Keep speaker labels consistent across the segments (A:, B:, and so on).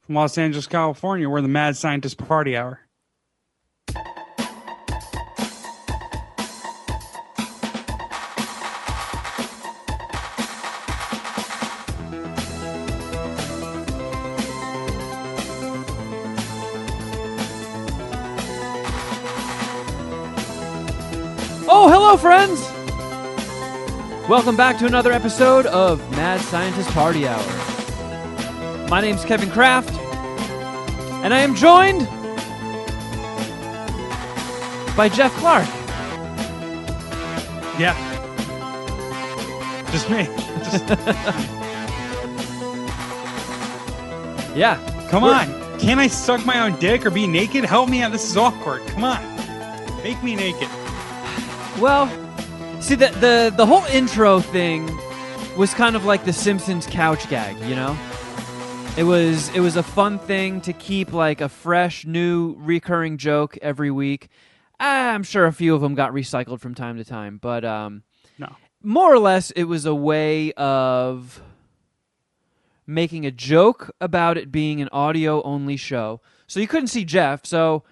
A: from Los Angeles, California. We're the Mad Scientist Party Hour.
B: Oh, hello, friends! Welcome back to another episode of Mad Scientist Party Hour. My name's Kevin Kraft, and I am joined by Geoff Clark.
A: Yeah. Just me.
B: Yeah.
A: Come on. Can't I suck my own dick or be naked? Help me out. This is awkward. Come on. Make me naked.
B: Well, see, the whole intro thing was kind of like the Simpsons couch gag, you know? It was a fun thing to keep like a fresh, new, recurring joke every week. I'm sure a few of them got recycled from time to time, but
A: No.
B: more or less it was a way of making a joke about it being an audio-only show. So you couldn't see Geoff, so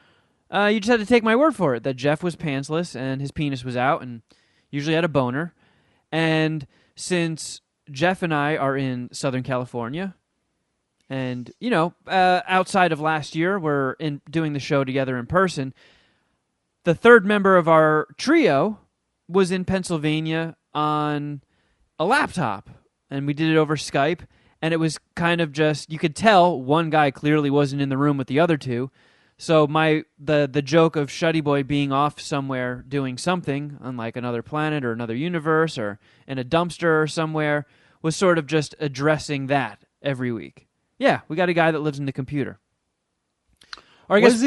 B: you just had to take my word for it that Geoff was pantsless and his penis was out and usually had a boner. And since Geoff and I are in Southern California, and, you know, outside of last year, we're doing the show together in person, the third member of our trio was in Pennsylvania on a laptop, and we did it over Skype, and it was kind of just, you could tell one guy clearly wasn't in the room with the other two. So the joke of Shuddyboy being off somewhere doing something on like another planet or another universe or in a dumpster or somewhere was sort of just addressing that every week. Yeah, we got a guy that lives in the computer. Or I guess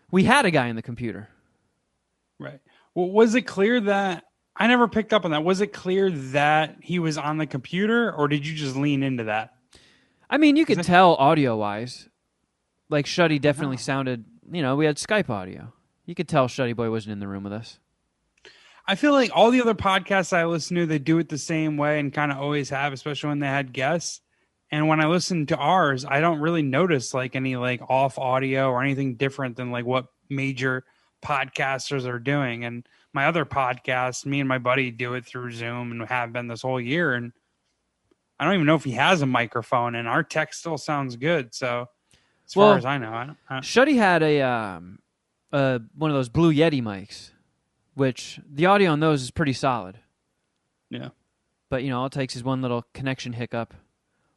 B: we had a guy in the computer.
A: Right. Well, was it clear that I never picked up on that? Was it clear that he was on the computer, or did you just lean into that?
B: I mean, you could tell audio-wise. Like, Shuddy definitely sounded, you know, we had Skype audio. You could tell Shuddyboy wasn't in the room with us.
A: I feel like all the other podcasts I listen to, they do it the same way and kind of always have, especially when they had guests. And when I listen to ours, I don't really notice like any like off audio or anything different than like what major podcasters are doing. And my other podcast, me and my buddy do it through Zoom and have been this whole year. And I don't even know if he has a microphone, and our tech still sounds good. So as far as I know, I don't.
B: Shuddy had one of those Blue Yeti mics, which the audio on those is pretty solid.
A: Yeah.
B: But, you know, all it takes is one little connection hiccup,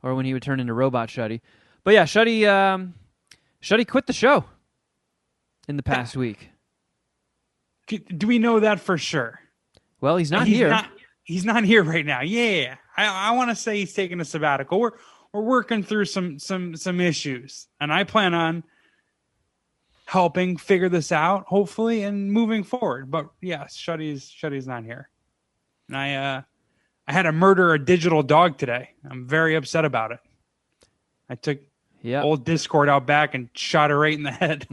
B: or when he would turn into Robot Shuddy. But yeah, Shuddy quit the show in the past week.
A: Do we know that for sure?
B: Well, he's not here.
A: He's not here right now. Yeah. I want to say he's taking a sabbatical. We're working through some issues, and I plan on helping figure this out, hopefully, and moving forward. But yes, Shuddy's not here. And I had to murder a digital dog today. I'm very upset about it. I took old Discord out back and shot her right in the head.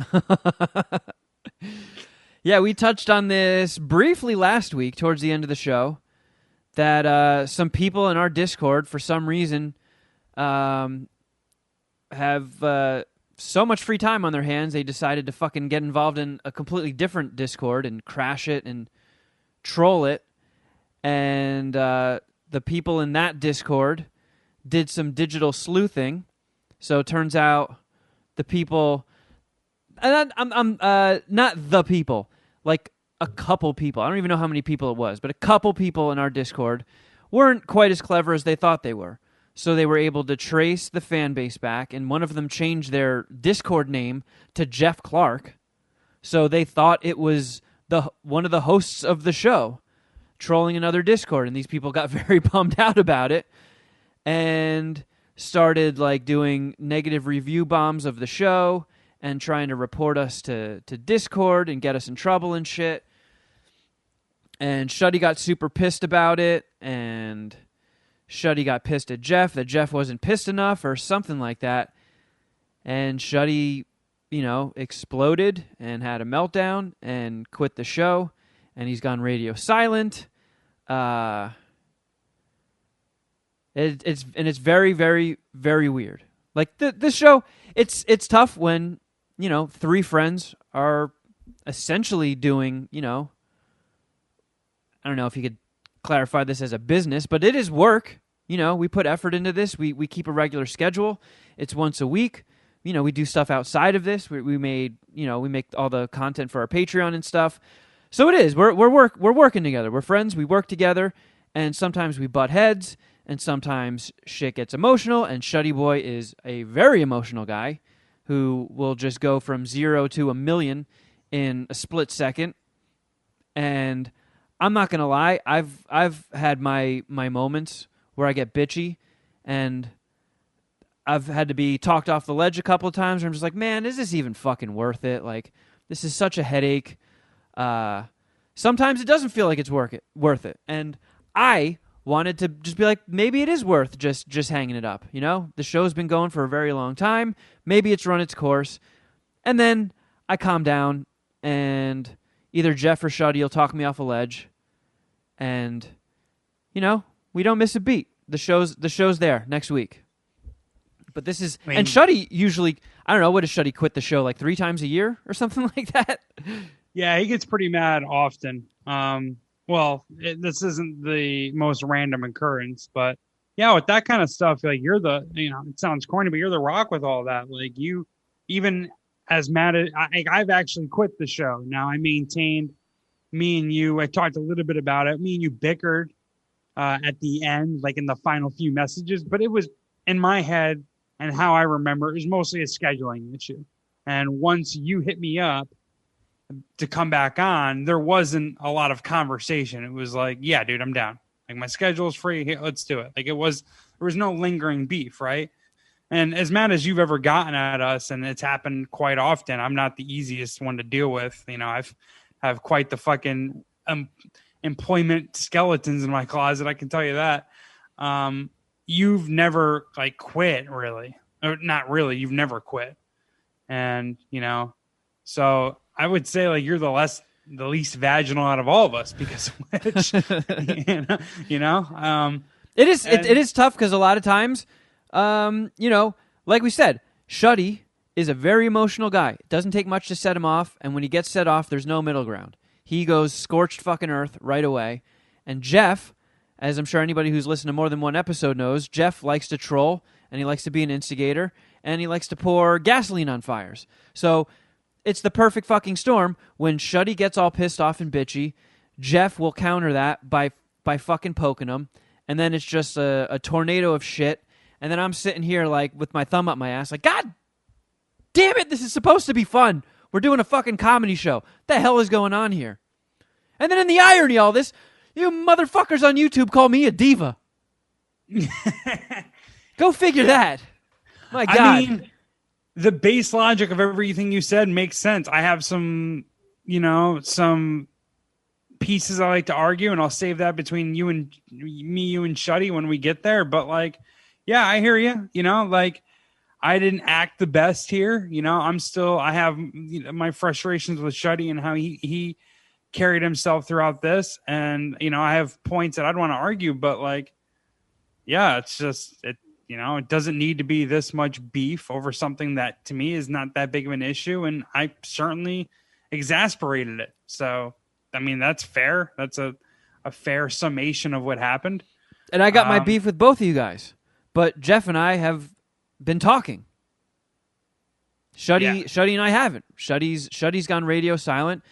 B: Yeah, we touched on this briefly last week towards the end of the show, that some people in our Discord, for some reason, have so much free time on their hands, they decided to fucking get involved in a completely different Discord and crash it and troll it. And the people in that Discord did some digital sleuthing. So it turns out the people... I'm not the people, like a couple people. I don't even know how many people it was, but a couple people in our Discord weren't quite as clever as they thought they were. So they were able to trace the fan base back, and one of them changed their Discord name to Geoff Clark. So they thought it was one of the hosts of the show trolling another Discord, and these people got very bummed out about it and started like doing negative review bombs of the show and trying to report us to Discord and get us in trouble and shit. And Shuddy got super pissed about it, and Shuddy got pissed at Geoff that Geoff wasn't pissed enough or something like that. And Shuddy, you know, exploded and had a meltdown and quit the show, and he's gone radio silent. It's very, very, very weird. Like this show, it's tough when, you know, three friends are essentially doing, you know, I don't know if you could clarify this as a business, but it is work. You know, we put effort into this. We keep a regular schedule. It's once a week. You know, we do stuff outside of this. We made, you know, we make all the content for our Patreon and stuff. So it is. We're working together. We're friends. We work together, and sometimes we butt heads, and sometimes shit gets emotional. And Shuddyboy is a very emotional guy who will just go from 0 to a million in a split second. And I'm not gonna lie, I've had my moments where I get bitchy, and I've had to be talked off the ledge a couple of times where I'm just like, man, is this even fucking worth it? Like, this is such a headache. Sometimes it doesn't feel like it's worth it. And I wanted to just be like, maybe it is worth just hanging it up. You know, the show's been going for a very long time. Maybe it's run its course. And then I calm down, and either Geoff or Shuddy will talk me off a ledge, and you know, we don't miss a beat. The show's there next week. But this is, and Shuddy usually, I don't know, what does Shuddy quit the show like 3 times a year or something like that?
A: Yeah, he gets pretty mad often. This isn't the most random occurrence, but yeah, with that kind of stuff, like you're the, you know, it sounds corny, but you're the rock with all that. Like you, even as mad as I've actually quit the show. Now I maintained, me and you, I talked a little bit about it. Me and you bickered at the end, like in the final few messages, but it was in my head and how I remember, it was mostly a scheduling issue. And once you hit me up to come back on, there wasn't a lot of conversation. It was like, yeah, dude, I'm down. Like my schedule is free. Hey, let's do it. Like there was no lingering beef, right? And as mad as you've ever gotten at us, and it's happened quite often, I'm not the easiest one to deal with. You know, I've have quite the fucking employment skeletons in my closet. I can tell you that. You've never like quit, really, or not really. You've never quit, and you know, so I would say like you're the least vaginal out of all of us because of which, you know,
B: it is tough because a lot of times, you know, like we said, Shuddy is a very emotional guy. It doesn't take much to set him off, and when he gets set off, there's no middle ground. He goes scorched fucking earth right away. And Geoff, as I'm sure anybody who's listened to more than one episode knows, Geoff likes to troll, and he likes to be an instigator, and he likes to pour gasoline on fires. So it's the perfect fucking storm. When Shuddy gets all pissed off and bitchy, Geoff will counter that by fucking poking him, and then it's just a tornado of shit. And then I'm sitting here like with my thumb up my ass, like, God damn it, this is supposed to be fun. We're doing a fucking comedy show. What the hell is going on here? And then in the irony of all this, you motherfuckers on YouTube call me a diva. Go figure that. My God.
A: I mean, the base logic of everything you said makes sense. I have some pieces I like to argue, and I'll save that between you and Shuddy when we get there. But like, yeah, I hear you. You know, like I didn't act the best here. You know, I have my frustrations with Shuddy and how he carried himself throughout this. And, you know, I have points that I'd want to argue, but like, yeah, it's just, it doesn't need to be this much beef over something that to me is not that big of an issue. And I certainly exasperated it. So, I mean, that's fair. That's a fair summation of what happened.
B: And I got my beef with both of you guys, but Geoff and I have been talking. Shuddy and I haven't. Shuddy's gone radio silent,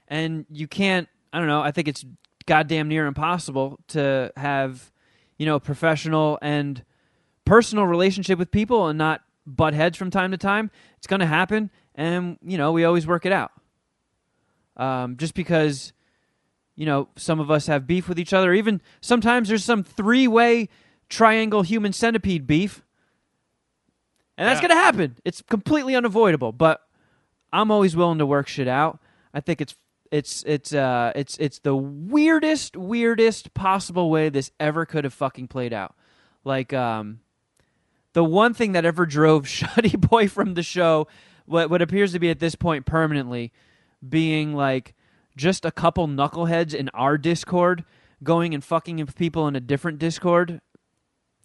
B: and you can't, I don't know, I think it's goddamn near impossible to have, you know, a professional and personal relationship with people and not butt heads from time to time. It's going to happen, and, you know, we always work it out. Just because, you know, some of us have beef with each other. Even sometimes there's some 3-way triangle human centipede beef. And that's going to happen. It's completely unavoidable, but I'm always willing to work shit out. I think it's the weirdest possible way this ever could have fucking played out. Like, the one thing that ever drove Shuddyboy from the show, what appears to be at this point permanently, being like just a couple knuckleheads in our Discord going and fucking with people in a different Discord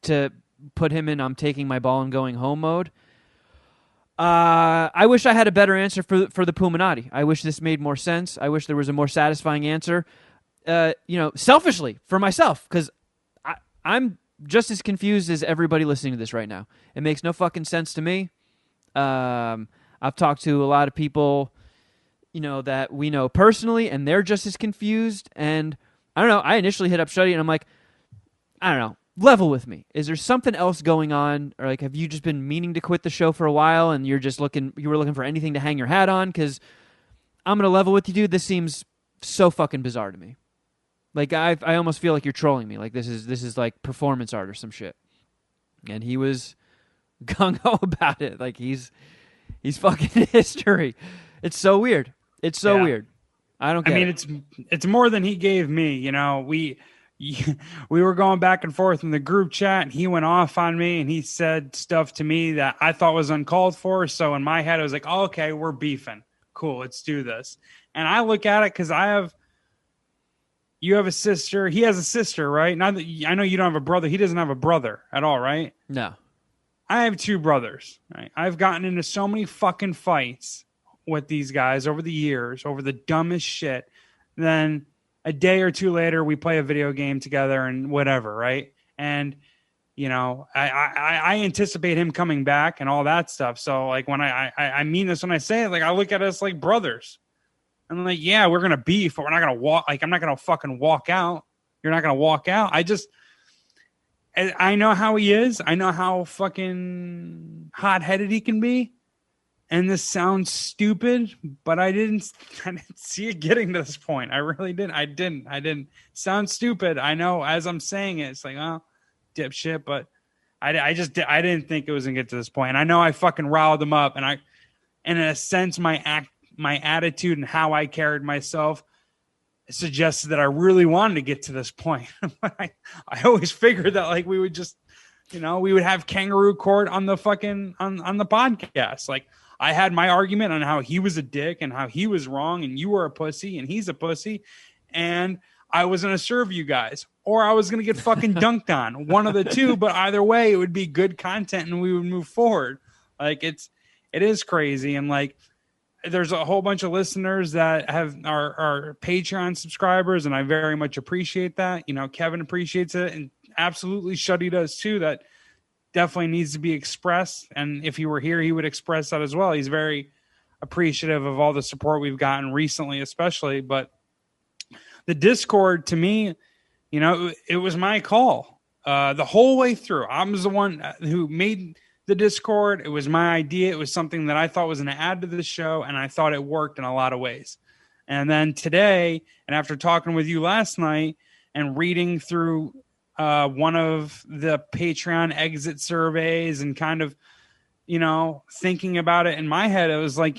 B: to put him in I'm taking my ball and going home mode. I wish I had a better answer for the Puminati. I wish this made more sense. I wish there was a more satisfying answer. Selfishly for myself, because I'm just as confused as everybody listening to this right now. It makes no fucking sense to me. I've talked to a lot of people, that we know personally, and they're just as confused. And I don't know. I initially hit up Shuddy, and I'm like, I don't know. Level with me. Is there something else going on, or like, have you just been meaning to quit the show for a while, and you were looking for anything to hang your hat on? Because I'm gonna level with you, dude. This seems so fucking bizarre to me. Like I almost feel like you're trolling me. Like this is like performance art or some shit. And he was gung ho about it. Like he's fucking history. It's so weird. It's so weird. I don't get it.
A: It's more than he gave me. We were going back and forth in the group chat, and he went off on me, and he said stuff to me that I thought was uncalled for. So in my head, I was like, oh, okay, we're beefing. Cool, let's do this. And I look at it because you have a sister. He has a sister, right? Not that I know you don't have a brother. He doesn't have a brother at all, right?
B: No.
A: I have two brothers. Right? I've gotten into so many fucking fights with these guys over the years, over the dumbest shit. Then a day or two later, we play a video game together and whatever, right? And, I anticipate him coming back and all that stuff. So, like, when I mean this when I say it, like, I look at us like brothers. I'm like, yeah, we're going to beef, but we're not going to walk. Like, I'm not going to fucking walk out. You're not going to walk out. I know how he is. I know how fucking hot-headed he can be. And this sounds stupid, but I didn't see it getting to this point. I really didn't. I didn't sound stupid. I know as I'm saying it, it's like, oh, dipshit. But I didn't think it was gonna get to this point. And I know I fucking riled him up, and in a sense, my attitude and how I carried myself suggested that I really wanted to get to this point. I always figured that like we would just, we would have kangaroo court on the fucking on the podcast, like. I had my argument on how he was a dick and how he was wrong and you were a pussy and he's a pussy. And I was going to serve you guys or I was going to get fucking dunked on, one of the two. But either way, it would be good content and we would move forward. Like it is crazy. And like, there's a whole bunch of listeners that are Patreon subscribers. And I very much appreciate that. Kevin appreciates it and absolutely Shuddy does too. That definitely needs to be expressed, and if he were here he would express that as well. He's very appreciative of all the support we've gotten recently, especially. But the Discord, to me, it was my call the whole way through. I was the one who made the Discord. It was my idea. It was something that I thought was going to add to the show, and I thought it worked in a lot of ways. And then today, and after talking with you last night and reading through one of the Patreon exit surveys and kind of, thinking about it in my head, it was like,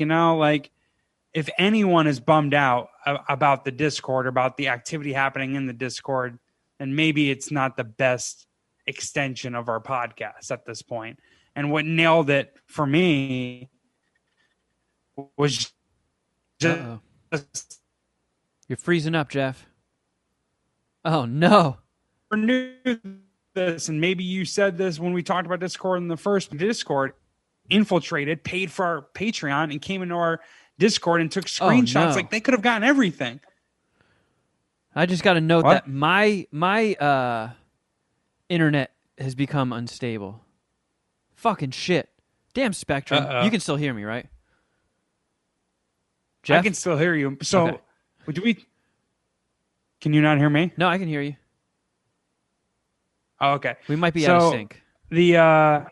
A: if anyone is bummed out about the Discord, about the activity happening in the Discord, then maybe it's not the best extension of our podcast at this point. And what nailed it for me was just...
B: You're freezing up, Geoff. Oh, no.
A: Knew this, and maybe you said this when we talked about Discord in the first. Discord infiltrated, paid for our Patreon, and came into our Discord and took screenshots.
B: Oh, no.
A: Like they could have gotten everything.
B: I just got to note that my internet has become unstable. Fucking shit. Damn Spectrum. You can still hear me, right? Geoff?
A: I can still hear you. So, Can you not hear me?
B: No, I can hear you.
A: Oh, okay.
B: We might be out of sync.
A: Yeah,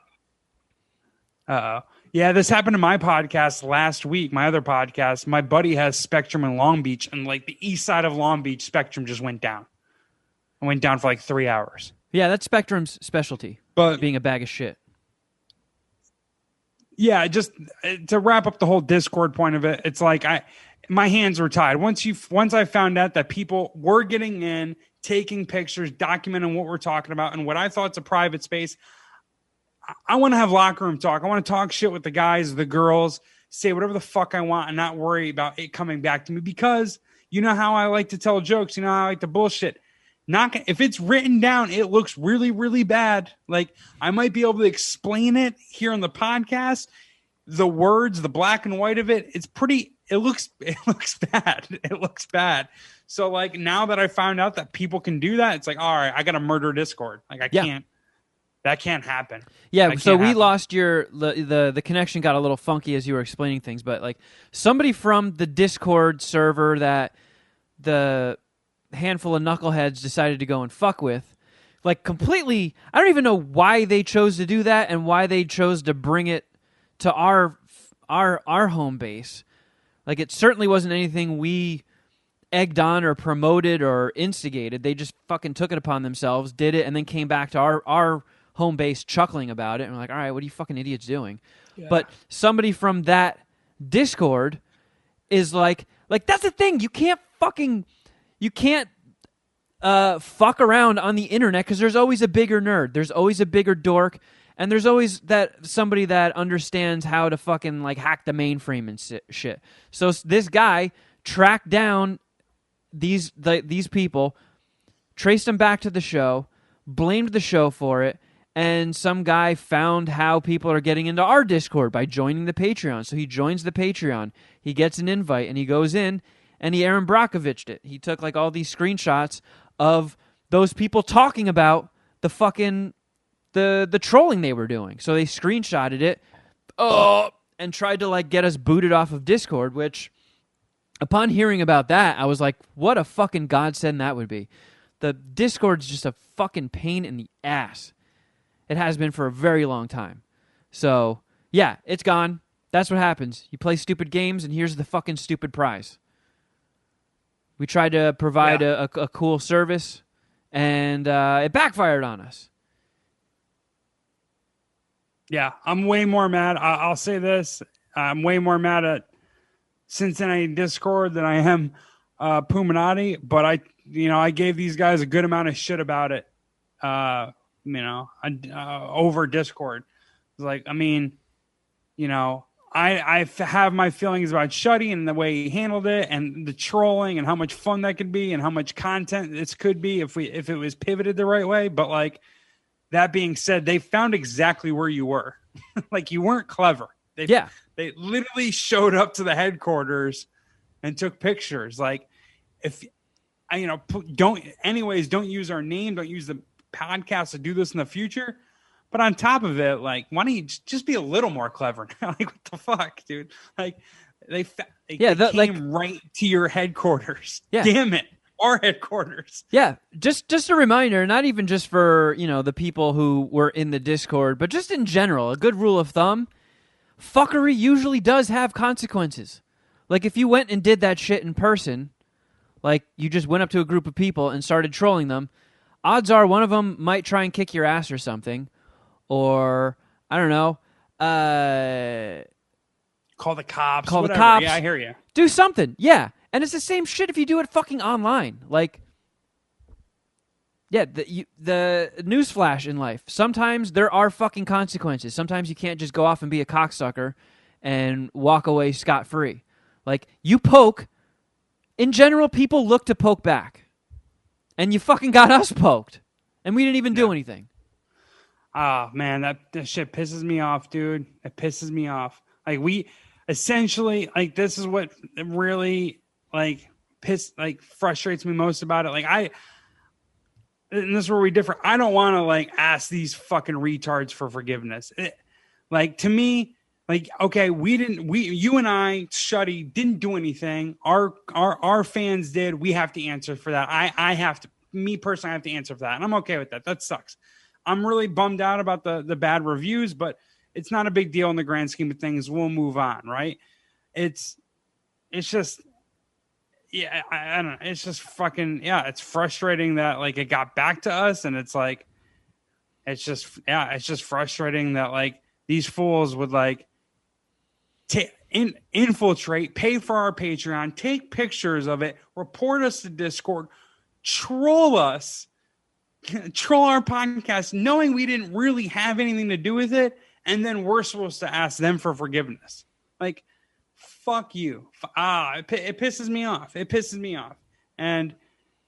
A: this happened to my podcast last week. My other podcast, my buddy has Spectrum in Long Beach, and like the east side of Long Beach, Spectrum just went down. It went down for like 3 hours.
B: Yeah, that's Spectrum's specialty, but being a bag of shit.
A: Yeah, just to wrap up the whole Discord point of it, it's like my hands were tied. Once I found out that people were getting in, taking pictures, documenting what we're talking about, and what I thought is a private space. I want to have locker room talk. I want to talk shit with the guys, the girls, say whatever the fuck I want and not worry about it coming back to me, because you know how I like to tell jokes. You know how I like to bullshit. if it's written down, it looks really, really bad. Like I might be able to explain it here on the podcast. The words, the black and white of it, it looks bad. It looks bad. So like now that I found out that people can do that, it's like, all right, I got to murder Discord. Like I can't. That can't happen.
B: Yeah, so we lost the connection got a little funky as you were explaining things, but like somebody from the Discord server that the handful of knuckleheads decided to go and fuck with, like completely, I don't even know why they chose to do that and why they chose to bring it to our home base. Like it certainly wasn't anything we egged on or promoted or instigated. They just fucking took it upon themselves, did it, and then came back to our home base chuckling about it, and we're like, all right, what are you fucking idiots doing? Yeah. But somebody from that Discord is like that's the thing. You can't fuck around on the internet because there's always a bigger nerd. There's always a bigger dork, and there's always somebody that understands how to fucking like hack the mainframe and shit. So this guy tracked down these people, traced them back to the show, blamed the show for it, and some guy found how people are getting into our Discord by joining the Patreon. So he joins the Patreon, he gets an invite, and he goes in, and he Aaron Brockoviched it. He took like all these screenshots of those people talking about the fucking the trolling they were doing. So they screenshotted it and tried to like get us booted off of Discord, which upon hearing about that, I was like, what a fucking godsend that would be. The Discord's just a fucking pain in the ass. It has been for a very long time. So, yeah, it's gone. That's what happens. You play stupid games, and here's the fucking stupid prize. We tried to provide a cool service, and it backfired on us.
A: Yeah, I'm way more mad. I'll say this. I'm way more mad at Cincinnati Discord than I am Puminati, but I gave these guys a good amount of shit about it. Over Discord. It's like, I mean, I have my feelings about Shuddy and the way he handled it and the trolling and how much fun that could be and how much content this could be if it was pivoted the right way. But like that being said, they found exactly where you were. Like you weren't clever. They literally showed up to the headquarters and took pictures. Like don't use our name. Don't use the podcast to do this in the future. But on top of it, like, why don't you just be a little more clever? Like, what the fuck, dude? Like, they came right to your headquarters. Yeah. Damn it. Our headquarters.
B: Yeah. Just a reminder, not even just for, the people who were in the Discord, but just in general, a good rule of thumb, fuckery usually does have consequences. Like, if you went and did that shit in person, like, you just went up to a group of people and started trolling them, odds are one of them might try and kick your ass or something. Or, I don't know.
A: Call the cops.
B: Call the cops.
A: Yeah, I hear you.
B: Do something. Yeah. And it's the same shit if you do it fucking online. Like, yeah, the newsflash in life. Sometimes there are fucking consequences. Sometimes you can't just go off and be a cocksucker and walk away scot-free. Like, you poke. In general, people look to poke back. And you fucking got us poked. And we didn't even do anything.
A: Oh, man, that shit pisses me off, dude. It pisses me off. Like, we essentially, like, this is what really, like, frustrates me most about it. Like, and this is where we differ. I don't want to, like, ask these fucking retards for forgiveness. Like, to me, like, okay, you and I, Shuddy, didn't do anything. Our fans did. We have to answer for that. I have to, me personally, I have to answer for that. And I'm okay with that. That sucks. I'm really bummed out about the bad reviews, but it's not a big deal in the grand scheme of things. We'll move on, right? It's just, yeah, I don't know. It's just fucking, yeah, it's frustrating that, like, it got back to us, and it's like, it's just frustrating that, like, these fools would, like, infiltrate, pay for our Patreon, take pictures of it, report us to Discord, troll us, troll our podcast, knowing we didn't really have anything to do with it, and then we're supposed to ask them for forgiveness. Like, fuck you. It pisses me off. It pisses me off. And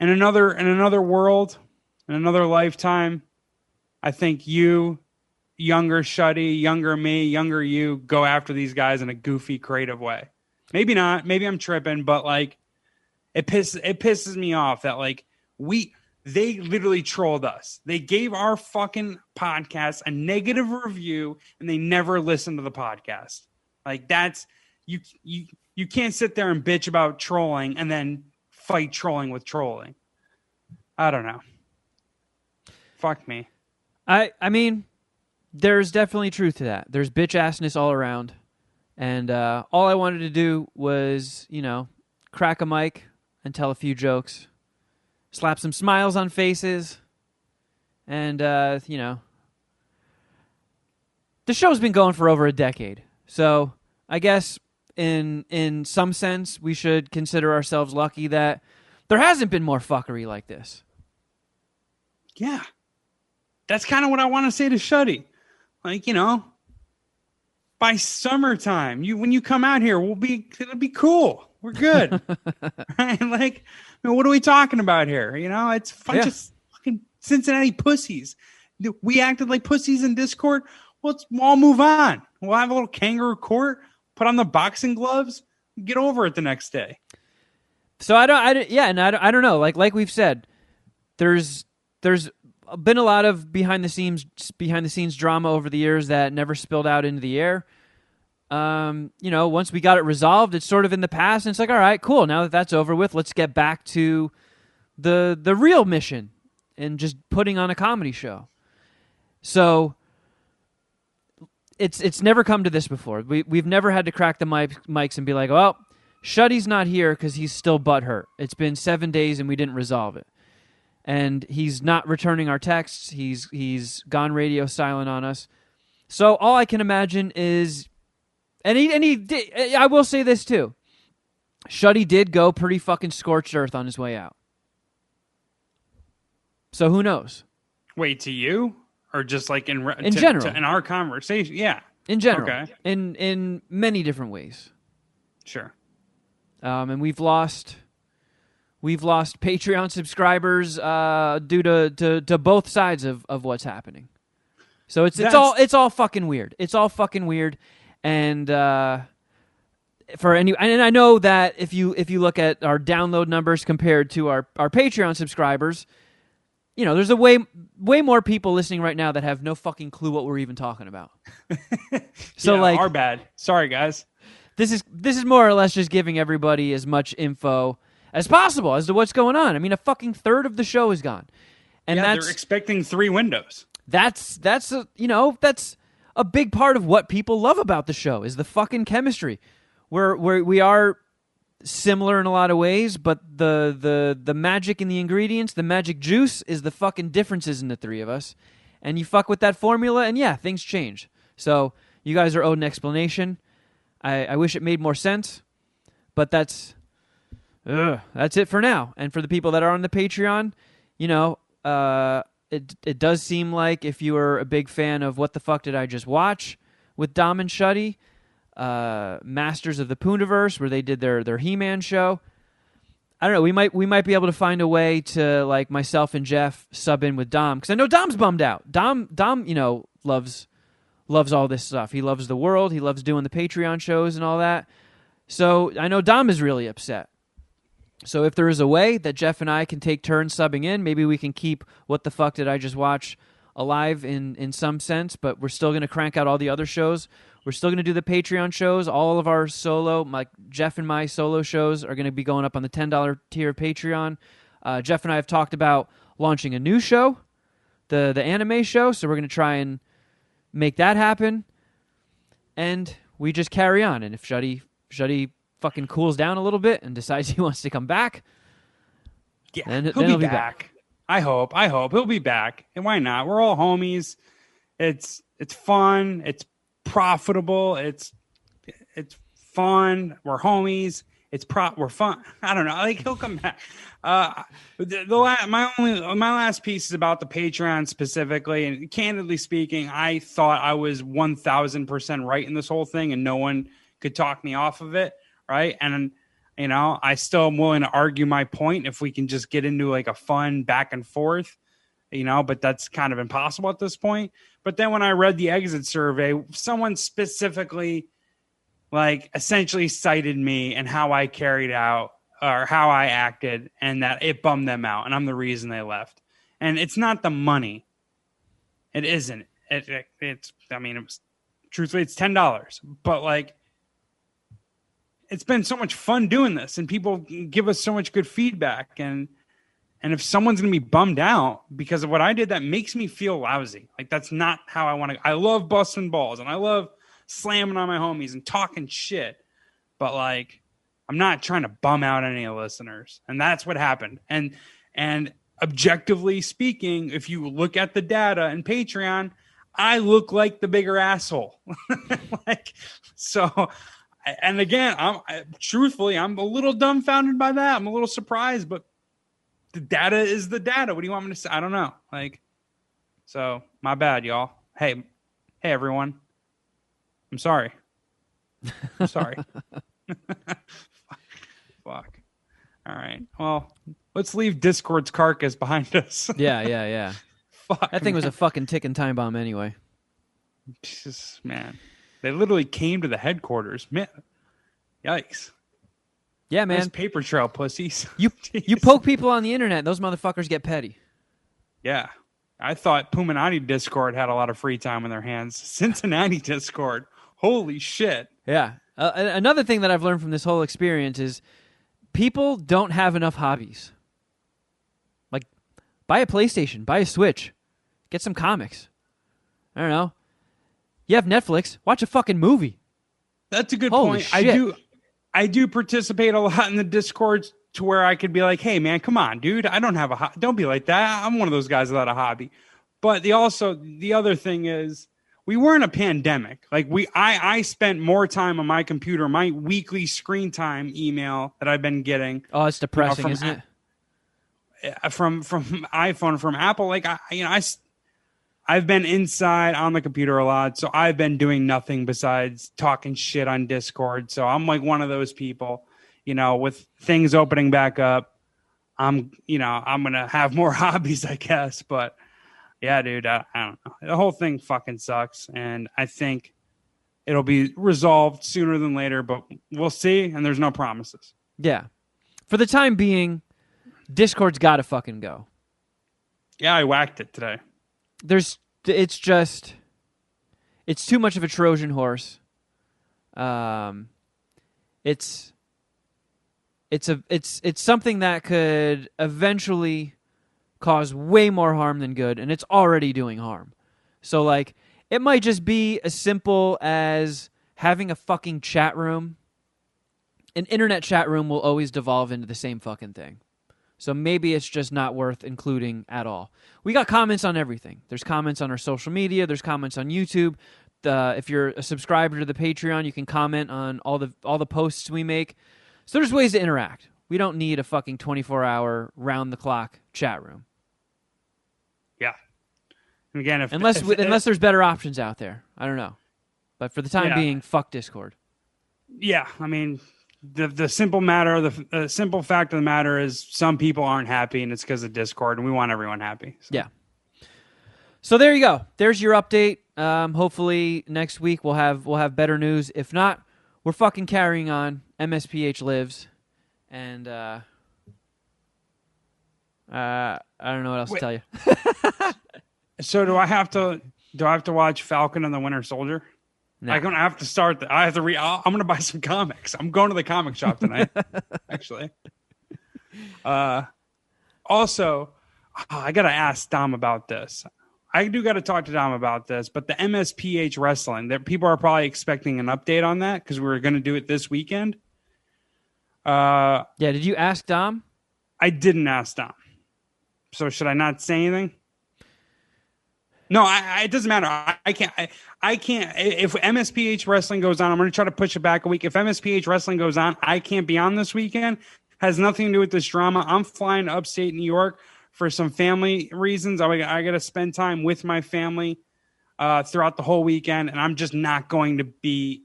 A: in another world, in another lifetime, I think you, younger Shuddy, younger me, younger you, go after these guys in a goofy, creative way. Maybe not. Maybe I'm tripping, but like it pisses me off that like they literally trolled us. They gave our fucking podcast a negative review and they never listened to the podcast. Like that's you can't sit there and bitch about trolling and then fight trolling with trolling. I don't know. Fuck me.
B: I mean, there's definitely truth to that. There's bitch assness all around. And all I wanted to do was, crack a mic and tell a few jokes, slap some smiles on faces, and, the show's been going for over a decade. So I guess in some sense, we should consider ourselves lucky that there hasn't been more fuckery like this.
A: Yeah. That's kind of what I want to say to Shuddy. Like, by summertime, when you come out here, it'll be cool. We're good. Right? Like, what are we talking about here? It's a bunch of fucking Cincinnati pussies. We acted like pussies in Discord. Let's all move on. We'll have a little kangaroo court, put on the boxing gloves, get over it the next day.
B: So I don't know. Like we've said, there's been a lot of behind the scenes drama over the years that never spilled out into the air. Once we got it resolved, it's sort of in the past, and it's like, all right, cool. Now that that's over with, let's get back to the real mission and just putting on a comedy show. So it's never come to this before. We've never had to crack the mics and be like, well, Shuddy's not here because he's still butthurt. It's been 7 days and we didn't resolve it. And he's not returning our texts. He's gone radio silent on us. So all I can imagine is, and he did, I will say this too. Shuddy did go pretty fucking scorched earth on his way out. So who knows?
A: Wait, to you or just like in
B: general
A: in our conversation? Yeah,
B: in general.
A: Okay.
B: In many different ways.
A: Sure.
B: And we've lost Patreon subscribers due to both sides of what's happening. So it's all fucking weird. It's all fucking weird. And and I know that if you look at our download numbers compared to our Patreon subscribers, there's a way more people listening right now that have no fucking clue what we're even talking about. So
A: our bad. Sorry, guys.
B: This is more or less just giving everybody as much info as possible as to what's going on. I mean, a fucking third of the show is gone, and they're
A: expecting 3 windows.
B: That's a big part of what people love about the show is the fucking chemistry. We are similar in a lot of ways, but the magic in the ingredients, the magic juice, is the fucking differences in the three of us. And you fuck with that formula, and yeah, things change. So you guys are owed an explanation. I wish it made more sense, but that's it for now. And for the people that are on the Patreon, it does seem like if you were a big fan of What the Fuck Did I Just Watch with Dom and Shuddy, Masters of the Pooniverse, where they did their He-Man show. I don't know. We might be able to find a way to, like, myself and Geoff sub in with Dom, because I know Dom's bummed out. Dom, loves all this stuff. He loves the world. He loves doing the Patreon shows and all that. So I know Dom is really upset. So if there is a way that Geoff and I can take turns subbing in, maybe we can keep What the Fuck Did I Just Watch alive in some sense, but we're still going to crank out all the other shows. We're still going to do the Patreon shows. All of our Geoff and my solo shows are going to be going up on the $10 tier of Patreon. Geoff and I have talked about launching a new show, the anime show, so we're going to try and make that happen. And we just carry on. And if Shuddy fucking cools down a little bit and decides he wants to come back, then he'll be back.
A: I hope he'll be back. And why not? We're all homies. It's fun. It's profitable. It's fun. We're homies. We're fun. I don't know. Like, he'll come back. My last piece is about the Patreon specifically, and candidly speaking, I thought I was 1,000% right in this whole thing, and no one could talk me off of it. Right. And You know, I still am willing to argue my point if we can just get into like a fun back and forth, you know, but that's kind of impossible at this point. But then when I read the exit survey, someone specifically like essentially cited me and how I carried out or how I acted, and that it bummed them out and I'm the reason they left. And it's not the money. It isn't. It's, I mean, it was truthfully, it's $10, but like, it's been so much fun doing this and people give us so much good feedback. And if someone's going to be bummed out because of what I did, that makes me feel lousy. Like, that's not how I want to. I love busting balls and I love slamming on my homies and talking shit. But like, I'm not trying to bum out any listeners. And that's what happened. And objectively speaking, if you look at the data and Patreon, I look like the bigger asshole. Like, so, and again, truthfully, I'm a little dumbfounded by that. I'm a little surprised, but the data is the data. What do you want me to say? I don't know. Like, so my bad, y'all. Hey, everyone. I'm sorry. I'm sorry. Fuck. All right. Well, let's leave Discord's carcass behind us.
B: Yeah.
A: Fuck.
B: That thing was a fucking ticking time bomb anyway.
A: Jesus, man. They literally came to the headquarters. Man. Yikes.
B: Yeah, man.
A: Nice paper trail, pussies.
B: You poke people on the internet, those motherfuckers get petty.
A: Yeah. I thought Puminati Discord had a lot of free time in their hands. Cincinnati Discord. Holy shit.
B: Yeah. Another thing that I've learned from this whole experience is people don't have enough hobbies. Like, buy a PlayStation, buy a Switch, get some comics. I don't know. You have Netflix, watch a fucking movie.
A: That's a good
B: Holy
A: point.
B: shit.
A: I do participate a lot in the Discord to where I could be like, hey, man, come on, dude. I don't have a don't be like that. I'm one of those guys without a hobby. But the other thing is, we were in a pandemic. Like, I spent more time on my computer, my weekly screen time email that I've been getting.
B: Oh, it's depressing, isn't
A: it? From iPhone, from Apple. Like, I've been inside on the computer a lot, so I've been doing nothing besides talking shit on Discord. So I'm like one of those people, you know, with things opening back up, I'm going to have more hobbies, I guess. But yeah, dude, I don't know. The whole thing fucking sucks. And I think it'll be resolved sooner than later, but we'll see. And there's no promises.
B: Yeah. For the time being, Discord's got to fucking go.
A: Yeah, I whacked it today.
B: It's too much of a Trojan horse. It's something that could eventually cause way more harm than good, and it's already doing harm. So, like, it might just be as simple as having a fucking chat room. An internet chat room will always devolve into the same fucking thing. So maybe it's just not worth including at all. We got comments on everything. There's comments on our social media. There's comments on YouTube. If you're a subscriber to the Patreon, you can comment on all the posts we make. So there's ways to interact. We don't need a fucking 24-hour round-the-clock chat room.
A: Yeah. And again,
B: unless there's better options out there. I don't know. But for the time being, fuck Discord.
A: Yeah, I mean, the simple fact of the matter is some people aren't happy, and it's because of Discord, and we want everyone happy. So.
B: Yeah. So there you go. There's your update. Hopefully next week we'll have better news. If not, we're fucking carrying on. MSPH lives, and I don't know what else to tell you.
A: So do I have to watch Falcon and the Winter Soldier? No. I'm gonna have to start. I have to read. I'm gonna buy some comics. I'm going to the comic shop tonight. Actually. Also, I gotta ask Dom about this. I do got to talk to Dom about this, but the MSPH wrestling, that people are probably expecting an update on that because we were going to do it this weekend.
B: Yeah, did you ask Dom?
A: I didn't ask Dom. So should I not say anything? No, it doesn't matter. I can't. If MSPH wrestling goes on, I'm going to try to push it back a week. If MSPH wrestling goes on, I can't be on this weekend. Has nothing to do with this drama. I'm flying to upstate New York for some family reasons. I got to spend time with my family throughout the whole weekend, and I'm just not going to be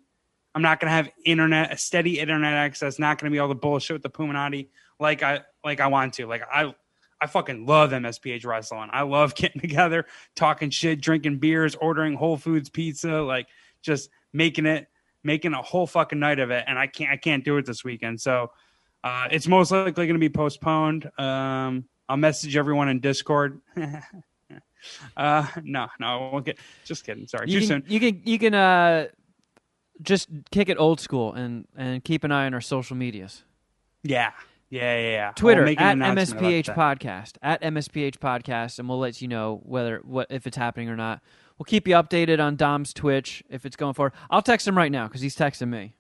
A: I'm not gonna have a steady internet access. Not gonna be all the bullshit with the Puminati like I want to. Like I fucking love MSPH wrestling. I love getting together, talking shit, drinking beers, ordering Whole Foods pizza, like just making a whole fucking night of it. And I can't do it this weekend. So it's most likely going to be postponed. I'll message everyone in Discord. No, we'll just kidding. Sorry, too soon.
B: You can just kick it old school and keep an eye on our social medias.
A: Yeah.
B: Twitter at MSPH Podcast, at MSPH Podcast, and we'll let you know if it's happening or not. We'll keep you updated on Dom's Twitch if it's going forward. I'll text him right now because he's texting me.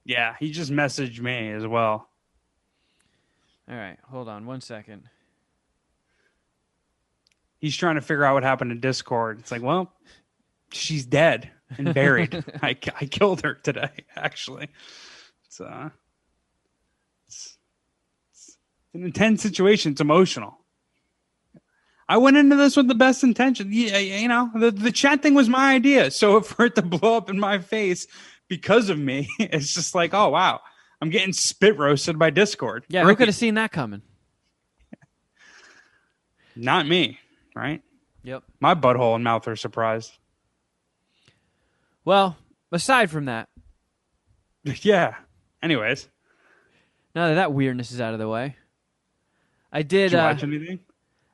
A: Yeah, he just messaged me as well.
B: All right, hold on 1 second.
A: He's trying to figure out what happened to Discord. It's like, well, she's dead and buried. I killed her today, actually. It's an intense situation. It's emotional. I went into this with the best intention. You know, the chat thing was my idea. So for it to blow up in my face because of me, it's just like, oh, wow. I'm getting spit roasted by Discord.
B: Yeah, who could have seen that coming?
A: Not me, right?
B: Yep.
A: My butthole and mouth are surprised.
B: Well, aside from that.
A: Yeah. Anyways.
B: Now that weirdness is out of the way. I did.
A: Did you watch anything?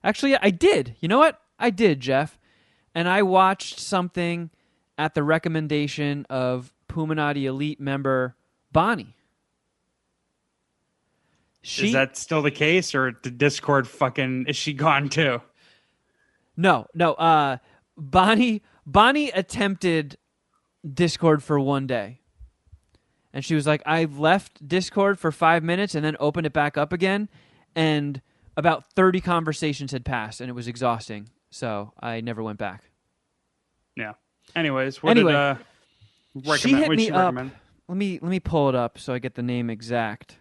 B: Actually, I did. You know what? I did, Jeff. And I watched something at the recommendation of Puminati Elite member Bonnie.
A: Is that still the case, or the Discord is she gone too?
B: No. Bonnie attempted Discord for 1 day. And she was like, I left Discord for 5 minutes and then opened it back up again. And about 30 conversations had passed, and it was exhausting. So I never went back.
A: Yeah. Anyways,
B: she hit me up. Let me pull it up so I get the name exact.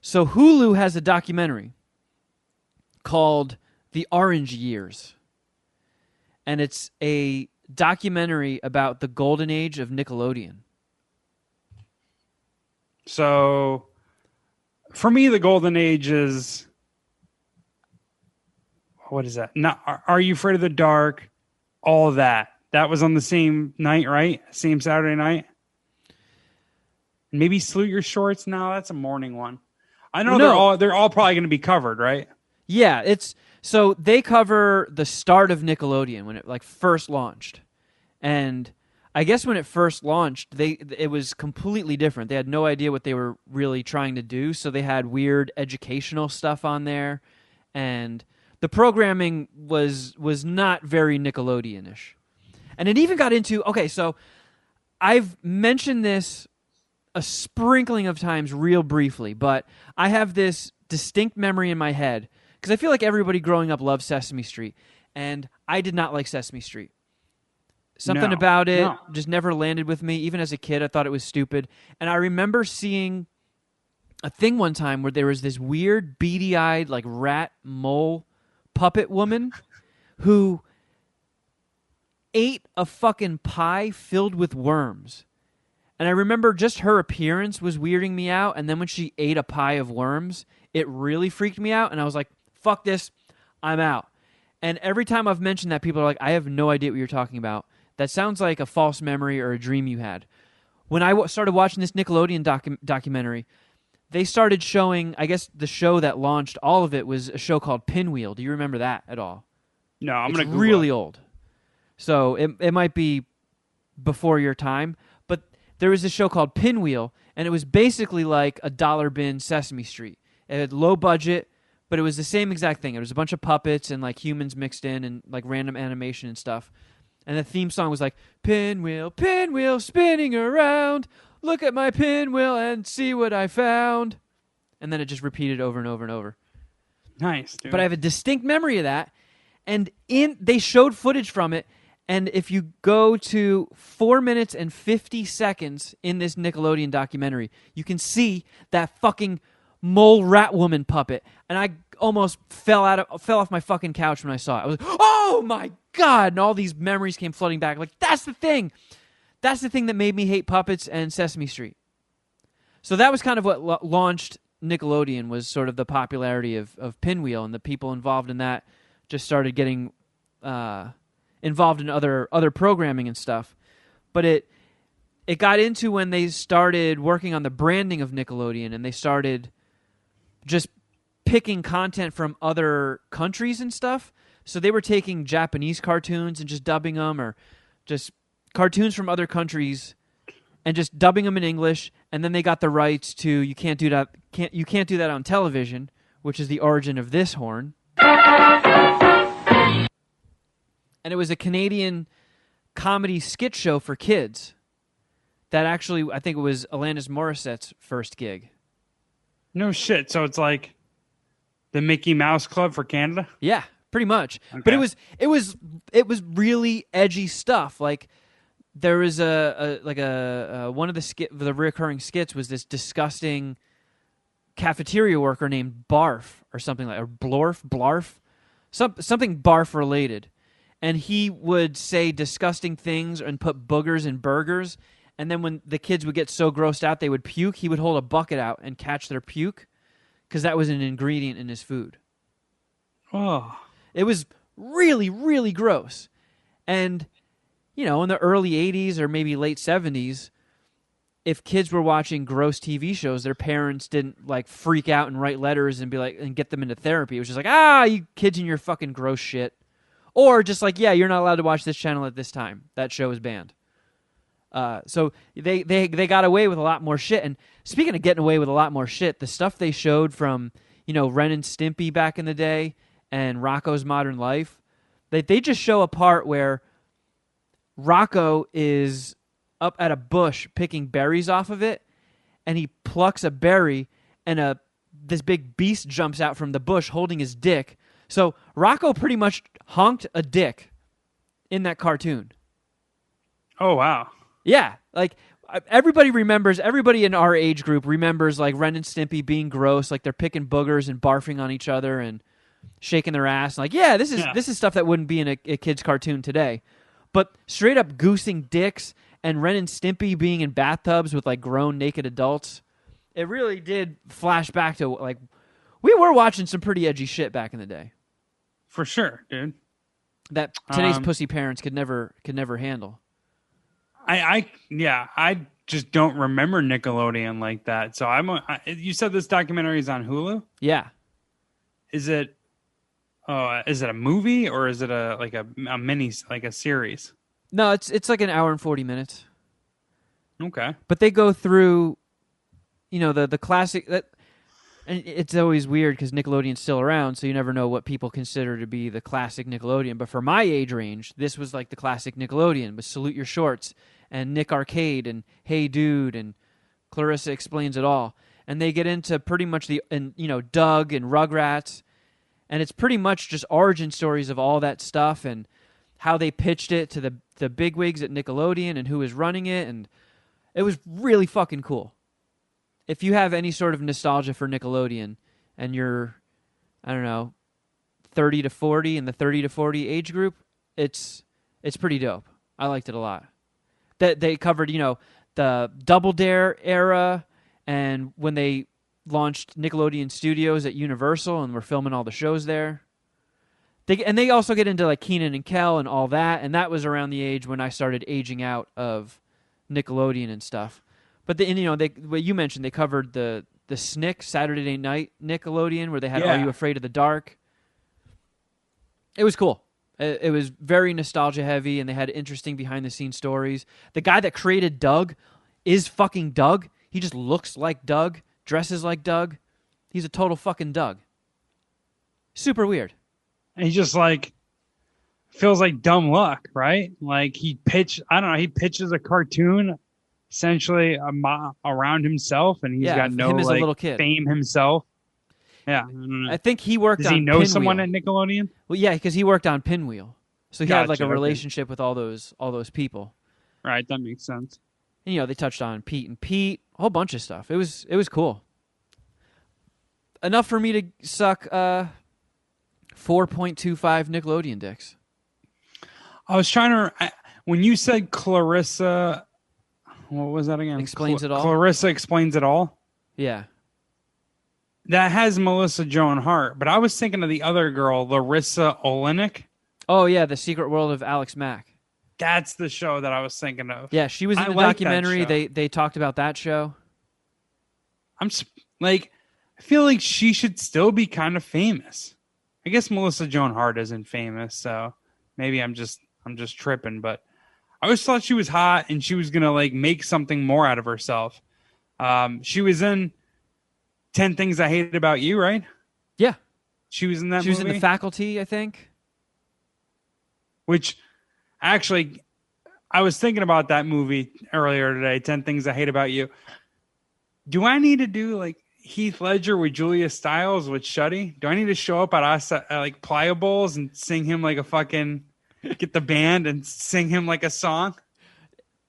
B: So Hulu has a documentary called The Orange Years. And it's a documentary about the golden age of Nickelodeon.
A: So for me, the golden age is... What is that? Are You Afraid of the Dark? All of that. That was on the same night, right? Same Saturday night? Maybe Salute Your Shorts? No, that's a morning one. I know they're all probably going to be covered, right?
B: Yeah, so they cover the start of Nickelodeon when it first launched. And I guess when it first launched, it was completely different. They had no idea what they were really trying to do, so they had weird educational stuff on there, and the programming was not very Nickelodeon-ish. And it even got into, okay, so I've mentioned this a sprinkling of times real briefly, but I have this distinct memory in my head, because I feel like everybody growing up loved Sesame Street, and I did not like Sesame Street. Something about it just never landed with me. Even as a kid, I thought it was stupid. And I remember seeing a thing one time where there was this weird, beady-eyed, rat mole puppet woman who ate a fucking pie filled with worms. And I remember just her appearance was weirding me out, and then when she ate a pie of worms, it really freaked me out, and I was like, fuck this, I'm out. And every time I've mentioned that, people are like, I have no idea what you're talking about. That sounds like a false memory or a dream you had. When I started watching this Nickelodeon documentary, they started showing, I guess the show that launched all of it was a show called Pinwheel. Do you remember that at all?
A: No, I'm going to
B: Google it. It's really old. So it might be before your time, but there was a show called Pinwheel, and it was basically like a dollar bin Sesame Street. It had low budget, but it was the same exact thing. It was a bunch of puppets and humans mixed in and random animation and stuff. And the theme song was like, pinwheel, pinwheel, spinning around. Look at my pinwheel and see what I found. And then it just repeated over and over and over.
A: Nice, dude.
B: But I have a distinct memory of that. And they showed footage from it. And if you go to 4 minutes and 50 seconds in this Nickelodeon documentary, you can see that fucking mole rat woman puppet. And I almost fell off my fucking couch when I saw it. I was like, oh my God. And all these memories came flooding back. That's the thing. that's the thing that made me hate Puppets and Sesame Street. So that was kind of what launched Nickelodeon, was sort of the popularity of Pinwheel, and the people involved in that just started getting involved in other programming and stuff. But it got into when they started working on the branding of Nickelodeon, and they started just picking content from other countries and stuff. So they were taking Japanese cartoons and just dubbing them, or just cartoons from other countries and just dubbing them in English. And then they got the rights to you can't do that on television, which is the origin of this horn. And it was a Canadian comedy skit show for kids that actually, I think it was Alanis Morissette's first gig.
A: No shit. So it's like the Mickey Mouse Club for Canada?
B: Yeah, pretty much.
A: Okay.
B: But it was really edgy stuff. Like, there was one of the recurring skits was this disgusting cafeteria worker named Barf or something like, or Blarf, something Barf related, and he would say disgusting things and put boogers in burgers. And then when the kids would get so grossed out they would puke, he would hold a bucket out and catch their puke, because that was an ingredient in his food.
A: Oh,
B: it was really, really gross. And in the early 80s or maybe late 70s, if kids were watching gross TV shows, their parents didn't like freak out and write letters and be like, and get them into therapy. It was just like, you kids and your fucking gross shit. Or just like, yeah, you're not allowed to watch this channel at this time. That show is banned. So they got away with a lot more shit. And speaking of getting away with a lot more shit, the stuff they showed from, Ren and Stimpy back in the day and Rocco's Modern Life, they just show a part where Rocco is up at a bush picking berries off of it, and he plucks a berry, and this big beast jumps out from the bush holding his dick. So Rocco pretty much honked a dick in that cartoon.
A: Oh, wow.
B: Yeah, like everybody in our age group remembers like Ren and Stimpy being gross, like they're picking boogers and barfing on each other and shaking their ass. Like, this is stuff that wouldn't be in a kid's cartoon today. But straight up goosing dicks and Ren and Stimpy being in bathtubs with like grown naked adults, it really did flash back to like we were watching some pretty edgy shit back in the day.
A: For sure, dude.
B: That today's pussy parents could never handle.
A: I just don't remember Nickelodeon like that. So you said this documentary is on Hulu?
B: Yeah.
A: Is it a movie, or is it a mini, like a series?
B: No, it's like an hour and 40 minutes.
A: Okay.
B: But they go through, the classic. And it's always weird because Nickelodeon's still around, so you never know what people consider to be the classic Nickelodeon. But for my age range, this was like the classic Nickelodeon with Salute Your Shorts and Nick Arcade and Hey Dude and Clarissa Explains It All. And they get into pretty much Doug and Rugrats. And it's pretty much just origin stories of all that stuff and how they pitched it to the bigwigs at Nickelodeon and who was running it. And it was really fucking cool. If you have any sort of nostalgia for Nickelodeon and you're, 30 to 40 in the 30 to 40 age group, it's pretty dope. I liked it a lot. They covered, the Double Dare era and when they launched Nickelodeon Studios at Universal and were filming all the shows there. They also get into like Kenan and Kel and all that, and that was around the age when I started aging out of Nickelodeon and stuff. But what you mentioned, they covered the SNICK, Saturday Night Nickelodeon, where they had Are You Afraid of the Dark? It was cool. It was very nostalgia heavy, and they had interesting behind the scenes stories. The guy that created Doug is fucking Doug. He just looks like Doug, dresses like Doug. He's a total fucking Doug. Super weird.
A: And he just like feels like dumb luck, right? Like he pitches a cartoon essentially around himself, and he's got no
B: him as
A: like
B: a little kid.
A: fame himself. Yeah,
B: I think he worked on.
A: Does he know
B: Pinwheel.
A: someone at Nickelodeon?
B: Well, yeah, because he worked on Pinwheel, so he had like a
A: okay.
B: relationship with all those people.
A: Right, that makes sense.
B: And, they touched on Pete and Pete, a whole bunch of stuff. It was cool. Enough for me to suck 4.25 Nickelodeon dicks.
A: I was trying to when you said Clarissa What was that again?
B: Explains It All.
A: Clarissa Explains It All.
B: Yeah.
A: That has Melissa Joan Hart, but I was thinking of the other girl, Larissa Olenek.
B: Oh yeah, The Secret World of Alex Mack.
A: That's the show that I was thinking of.
B: Yeah, she was in the documentary. They talked about that show.
A: I feel like she should still be kind of famous. I guess Melissa Joan Hart isn't famous, so maybe I'm just tripping. But I always thought she was hot and she was gonna like make something more out of herself. She was in 10 Things I Hate About You, right?
B: Yeah,
A: she was in that.
B: She was in The Faculty, I think.
A: Which, actually, I was thinking about that movie earlier today. 10 Things I Hate About You. Do I need to do like Heath Ledger with Julia Stiles with Shuddy? Do I need to show up at like Pliables and sing him like a fucking get the band and sing him like a song?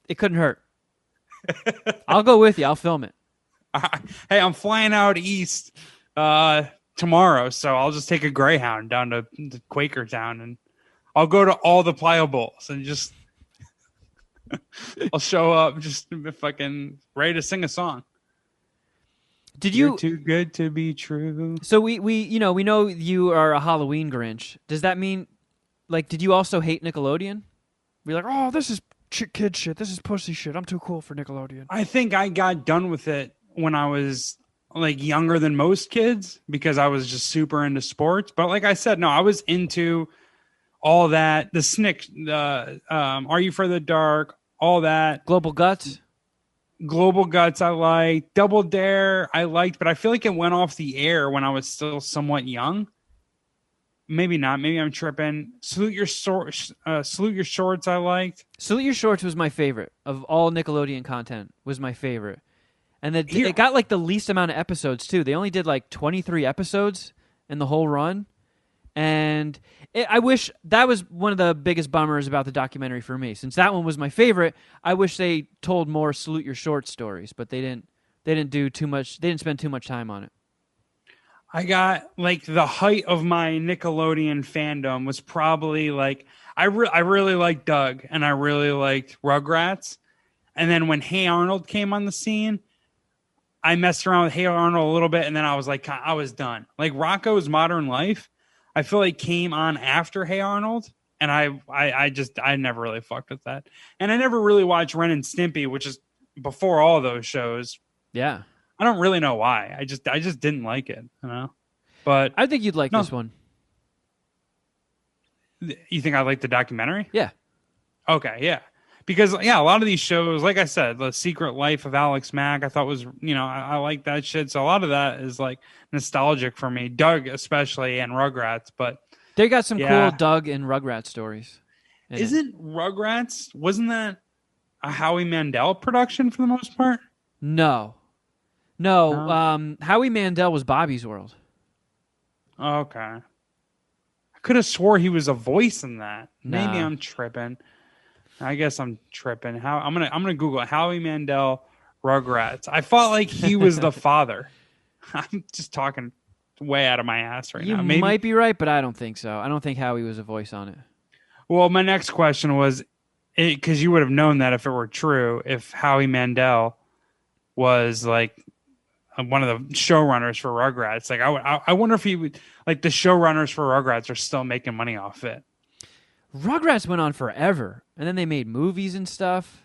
B: It couldn't hurt. I'll go with you. I'll film it.
A: Hey, I'm flying out east tomorrow, so I'll just take a Greyhound down to Quakertown and I'll go to all the Pliables and just I'll show up just fucking ready to sing a song. You're too good to be true.
B: So we know you are a Halloween Grinch. Does that mean, like, did you also hate Nickelodeon? Be like, oh, this is kid shit. This is pussy shit. I'm too cool for Nickelodeon.
A: I think I got done with it when I was like younger than most kids because I was just super into sports. But like I said, no, I was into all that. The Snick, Are You for the Dark? All that.
B: Global Guts
A: I liked. Double Dare I liked, but I feel like it went off the air when I was still somewhat young. Maybe not. Maybe I'm tripping. Salute Your Shorts I liked.
B: Salute Your Shorts was my favorite of all Nickelodeon content. Was my favorite, and it got like the least amount of episodes too. They only did like 23 episodes in the whole run, and I wish that was one of the biggest bummers about the documentary for me. Since that one was my favorite, I wish they told more Salute Your Shorts stories, but they didn't. They didn't do too much. They didn't spend too much time on it.
A: I got like the height of my Nickelodeon fandom was probably like I really liked Doug and I really liked Rugrats, and then when Hey Arnold came on the scene, I messed around with Hey Arnold a little bit, and then I was like I was done. Like Rocko's Modern Life, I feel like came on after Hey Arnold, and I never really fucked with that, and I never really watched Ren and Stimpy, which is before all those shows.
B: Yeah.
A: I don't really know why. I just didn't like it, you know. But
B: I think you'd like this one.
A: You think I like the documentary?
B: Yeah.
A: Okay, yeah. Because a lot of these shows, like I said, The Secret Life of Alex Mack, I thought was, I like that shit. So a lot of that is like nostalgic for me. Doug especially and Rugrats, but
B: they got some cool Doug and Rugrats stories.
A: Rugrats? Wasn't that a Howie Mandel production for the most part?
B: No. Howie Mandel was Bobby's World.
A: Okay. I could have swore he was a voice in that.
B: Nah.
A: Maybe I'm tripping. I guess I'm tripping. I'm gonna Google it. Howie Mandel Rugrats. I felt like he was the father. I'm just talking way out of my ass right now.
B: You might be right, but I don't think so. I don't think Howie was a voice on it.
A: Well, my next question was, because you would have known that if it were true, if Howie Mandel was like one of the showrunners for Rugrats. Like I wonder if he would, like, the showrunners for Rugrats are still making money off it.
B: Rugrats went on forever, and then they made movies and stuff.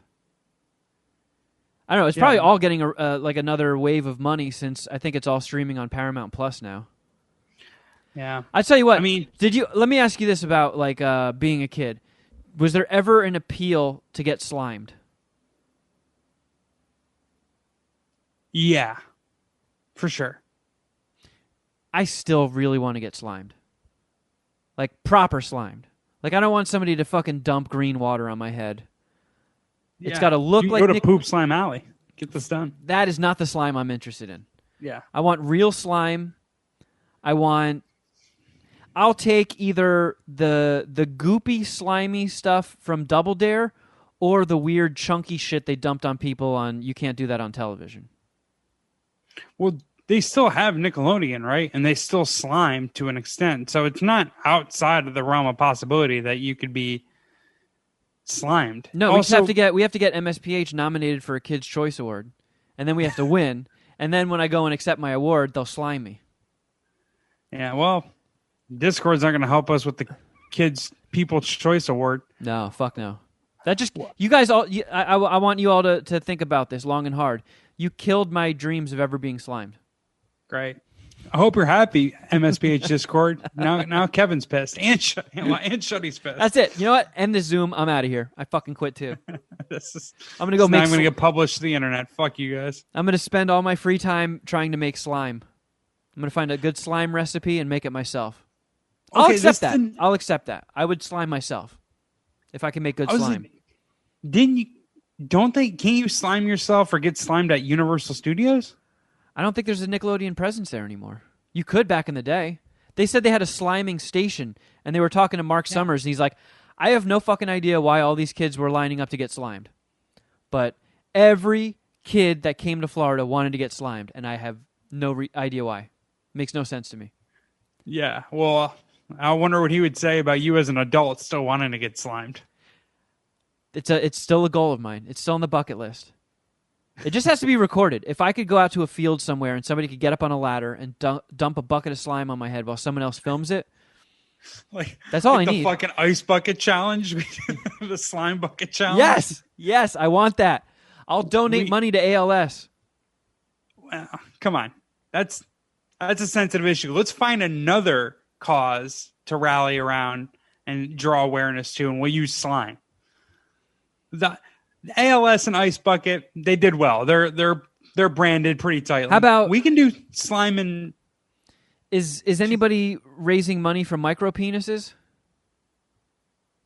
B: I don't know. It's probably all getting like another wave of money since I think it's all streaming on Paramount Plus now.
A: Yeah.
B: I tell you what.
A: I mean,
B: let me ask you this about like being a kid. Was there ever an appeal to get slimed?
A: Yeah. For sure.
B: I still really want to get slimed. Like proper slimed. Like I don't want somebody to fucking dump green water on my head. Yeah. It's got to look like...
A: Go to Poop Slime Alley. Get this done.
B: That is not the slime I'm interested in.
A: Yeah.
B: I want real slime. I'll take either the goopy, slimy stuff from Double Dare or the weird, chunky shit they dumped on people on You Can't Do That on Television.
A: Well, they still have Nickelodeon, right? And they still slime to an extent. So it's not outside of the realm of possibility that you could be slimed.
B: No,
A: also,
B: we have to get MSPH nominated for a Kids' Choice Award, and then we have to win. And then when I go and accept my award, they'll slime me.
A: Yeah, well, Discord's not going to help us with the People's Choice Award.
B: No, fuck no. That just you guys all. I want you all to think about this long and hard. You killed my dreams of ever being slimed.
A: Great. I hope you're happy, MSPH Discord. Now Kevin's pissed and Shuddy's pissed.
B: That's it. You know what? End this Zoom. I'm out of here. I fucking quit too. I'm gonna go
A: I'm gonna get published to the internet. Fuck you guys.
B: I'm gonna spend all my free time trying to make slime. I'm gonna find a good slime recipe and make it myself. I'll accept that. I'll accept that. I would slime myself if I can make good slime.
A: Can't you slime yourself or get slimed at Universal Studios?
B: I don't think there's a Nickelodeon presence there anymore. You could back in the day. They said they had a sliming station, and they were talking to Mark Summers, and he's like, I have no fucking idea why all these kids were lining up to get slimed. But every kid that came to Florida wanted to get slimed, and I have no idea why. Makes no sense to me.
A: Yeah, well, I wonder what he would say about you as an adult still wanting to get slimed.
B: It's still a goal of mine. It's still on the bucket list. It just has to be recorded. If I could go out to a field somewhere and somebody could get up on a ladder and dump a bucket of slime on my head while someone else films it, that's all I need.
A: The fucking ice bucket challenge, the slime bucket challenge.
B: Yes, I want that. I'll donate money to ALS.
A: Well, come on, that's a sensitive issue. Let's find another cause to rally around and draw awareness to, and we'll use slime. The ALS and Ice Bucket, they did well. They're branded pretty tightly.
B: How about
A: we can do slime and?
B: Is anybody raising money for micro penises?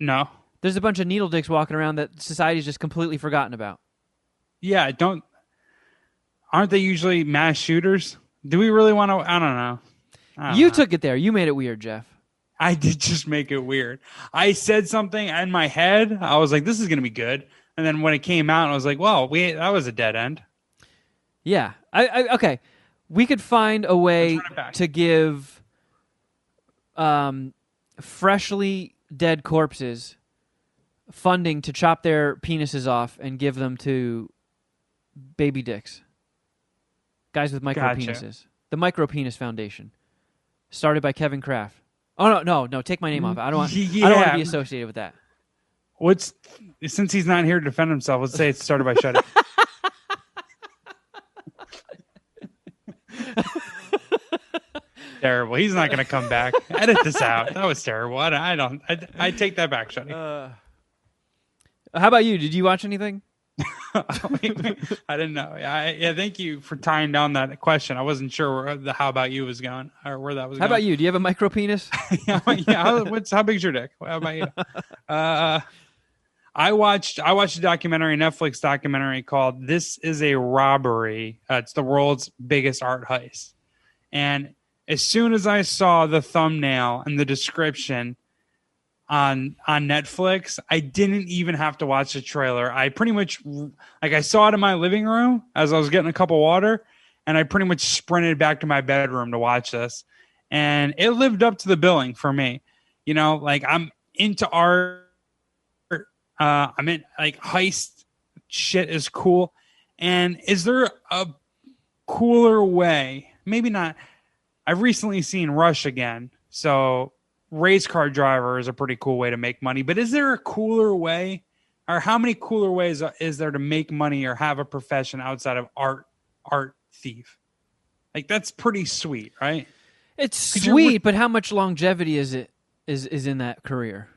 A: No.
B: There's a bunch of needle dicks walking around that society's just completely forgotten about.
A: Yeah, aren't they usually mass shooters? Do we really want to? I don't know.
B: You took it there. You made it weird, Geoff.
A: I did just make it weird. I said something in my head. I was like, this is going to be good. And then when it came out, I was like, well, that was a dead end.
B: Yeah. Okay. We could find a way to give freshly dead corpses funding to chop their penises off and give them to baby dicks. Guys with micro penises. The Micro Penis Foundation. Started by Kevin Kraft. Oh, no. Take my name off. I don't want to be associated with that.
A: Since he's not here to defend himself, let's say it's started by Shuddy. Terrible. He's not going to come back. Edit this out. That was terrible. I take that back, Shuddy.
B: How about you? Did you watch anything?
A: I didn't know. Thank you for tying down that question. I wasn't sure where the "how about you" was going or where that was.
B: How about you? Do you have a micro penis?
A: Yeah. How big's your dick? How about you? I watched a Netflix documentary called "This Is a Robbery." It's the world's biggest art heist, and as soon as I saw the thumbnail and the description on Netflix, I didn't even have to watch the trailer. I pretty much, I saw it in my living room as I was getting a cup of water, and I pretty much sprinted back to my bedroom to watch this. And it lived up to the billing for me. I'm into art. I'm in, heist shit is cool. And is there a cooler way? Maybe not. I've recently seen Rush again, so race car driver is a pretty cool way to make money, but is there a cooler way, or how many cooler ways is there to make money or have a profession outside of art thief? That's pretty sweet, right?
B: It's sweet, but how much longevity is in that career?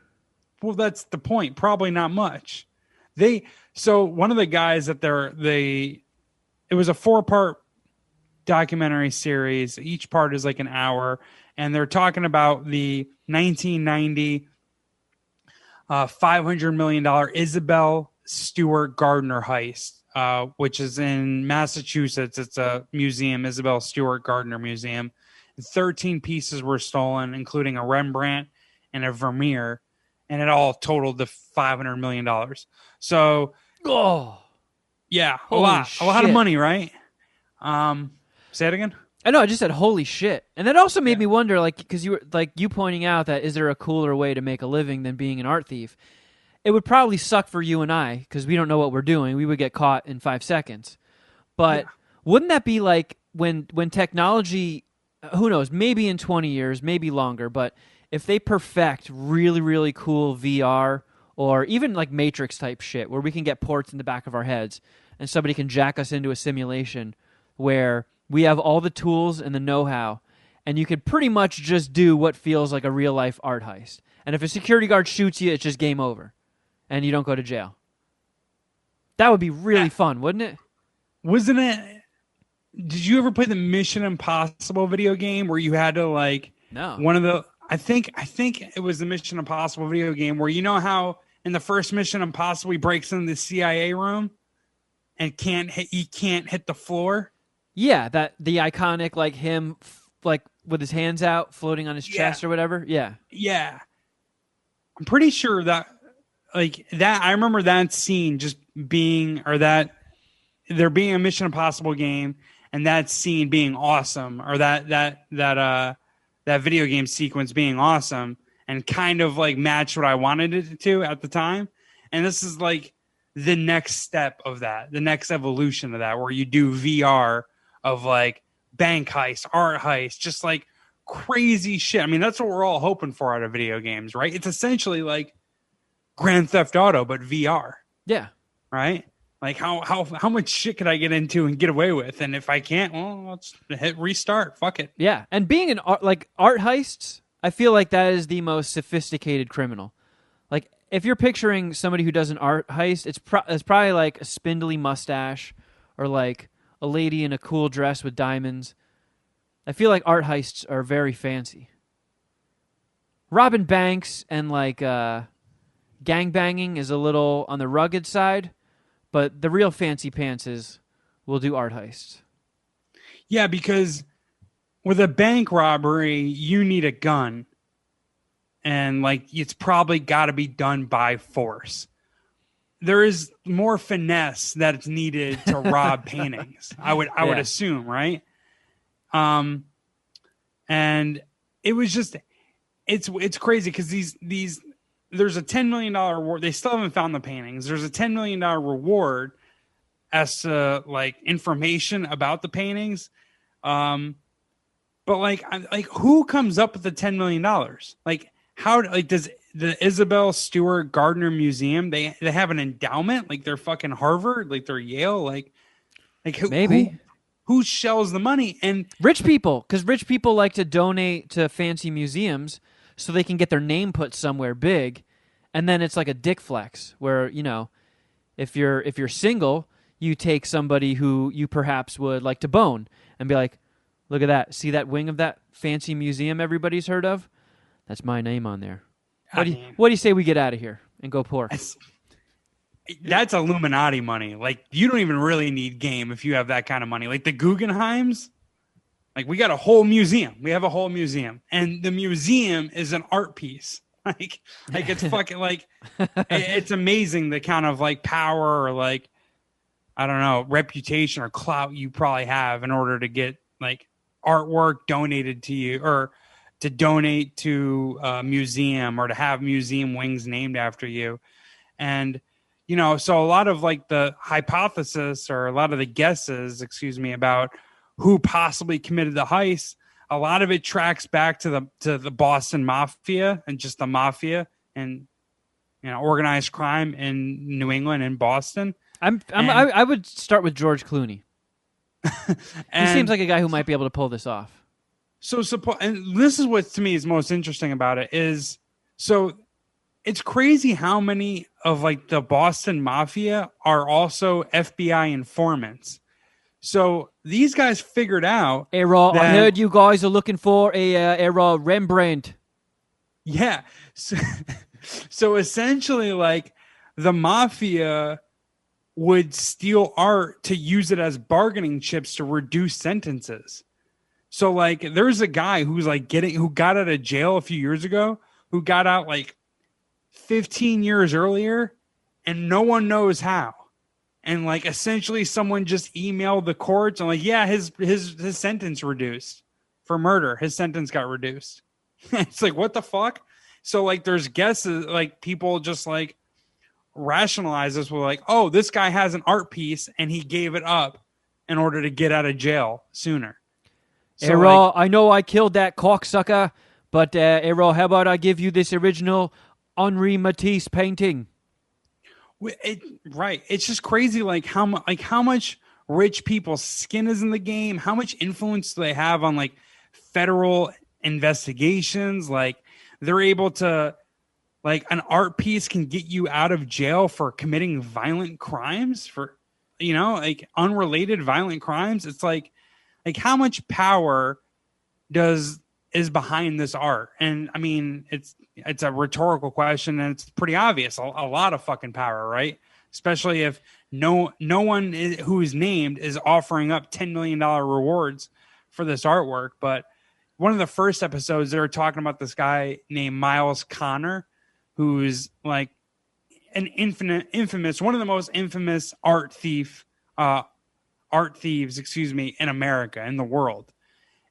A: Well, that's the point. Probably not much. So one of the guys that it was a 4-part documentary series. Each part is an hour. And they're talking about the 1990 $500 million Isabel Stewart Gardner heist, which is in Massachusetts. It's a museum, Isabel Stewart Gardner Museum. 13 pieces were stolen, including a Rembrandt and a Vermeer, and it all totaled to $500 million. So, yeah, a lot of money, right? Say it again.
B: I know. I just said, "Holy shit!" And that also made me wonder, because you were you pointing out that is there a cooler way to make a living than being an art thief? it would probably suck for you and I because we don't know what we're doing. We would get caught in 5 seconds. But wouldn't that be like when technology, who knows, maybe in 20 years, maybe longer, but if they perfect really, really cool VR or even like Matrix type shit where we can get ports in the back of our heads and somebody can jack us into a simulation where we have all the tools and the know-how and you could pretty much just do what feels like a real-life art heist. And if a security guard shoots you, it's just game over and you don't go to jail. That would be really fun, wouldn't it?
A: Wasn't it? Did you ever play the Mission Impossible video game where you had to like one of the? I think it was the Mission Impossible video game where you know how in the first Mission Impossible he breaks into the CIA room and he can't hit the floor.
B: Yeah, that the iconic like him like with his hands out floating on his chest or whatever. Yeah.
A: Yeah. I'm pretty sure that like that I remember that scene just being or that there being a Mission Impossible game and that scene being awesome or that video game sequence being awesome and kind of like match what I wanted it to at the time. And this is like the next step of that, the next evolution of that, where you do VR of like bank heist, art heist, just like crazy shit. I mean, that's what we're all hoping for out of video games, right? It's essentially like Grand Theft Auto, but VR.
B: Yeah.
A: Right? Like how much shit could I get into and get away with? And if I can't, well, let's hit restart. Fuck it.
B: Yeah, and being an art heists, I feel like that is the most sophisticated criminal. Like if you're picturing somebody who does an art heist, it's probably like a spindly mustache or like a lady in a cool dress with diamonds. I feel like art heists are very fancy. Robbing banks and like gangbanging is a little on the rugged side. But the real fancy pants is we'll do art heists.
A: Yeah, because with a bank robbery, you need a gun. And like it's probably got to be done by force. There is more finesse that's needed to rob paintings. I would assume, right? And it was just it's crazy because these there's a $10 million reward. They still haven't found the paintings. There's a $10 million reward as to like information about the paintings. But like who comes up with the $10 million? Like how, like does the Isabel Stewart Gardner Museum, they have an endowment? Like they're fucking Harvard, like they're Yale, like who shells the money? And
B: rich people, because rich people like to donate to fancy museums so they can get their name put somewhere big, and then it's like a dick flex where, you know, if you're single, you take somebody who you perhaps would like to bone and be like, look at that, see that wing of that fancy museum everybody's heard of? That's my name on there. What do you say we get out of here and go poor?
A: That's Illuminati money. Like you don't even really need game if you have that kind of money. Like the Guggenheims. Like we got a whole museum. We have a whole museum, and the museum is an art piece. Like it's fucking like it's amazing the kind of like power or like I don't know reputation or clout you probably have in order to get like artwork donated to you or to donate to a museum or to have museum wings named after you, and you know so a lot of like the hypothesis or a lot of the guesses, about who possibly committed the heist, a lot of it tracks back to the Boston Mafia and just the mafia and organized crime in New England and Boston.
B: I would start with George Clooney. He seems like a guy who might be able to pull this off.
A: And this is what to me is most interesting about it is it's crazy how many of like the Boston Mafia are also FBI informants. So these guys figured out.
B: I heard you guys are looking for a Rembrandt.
A: Yeah. So essentially, like the mafia would steal art to use it as bargaining chips to reduce sentences. So like, there's a guy who's like who got out of jail a few years ago, who got out like 15 years earlier, and no one knows how. And like essentially someone just emailed the courts and like, yeah, his sentence reduced for murder. His sentence got reduced. It's like, what the fuck? So like there's guesses, like people just like rationalize this with like, oh, this guy has an art piece and he gave it up in order to get out of jail sooner. So
B: Errol, I know I killed that cocksucker, but Errol, how about I give you this original Henri Matisse painting?
A: Right. It's just crazy like how much rich people's skin is in the game, how much influence do they have on like federal investigations. Like they're able to, like, an art piece can get you out of jail for committing violent crimes, for, you know, like unrelated violent crimes. It's like how much power is behind this art? And I mean, it's a rhetorical question, and it's pretty obvious. A lot of fucking power, right? Especially if no one who is named is offering up $10 million rewards for this artwork. But one of the first episodes, they were talking about this guy named Miles Connor, who's like an infamous, one of the most infamous art thieves, in America, in the world.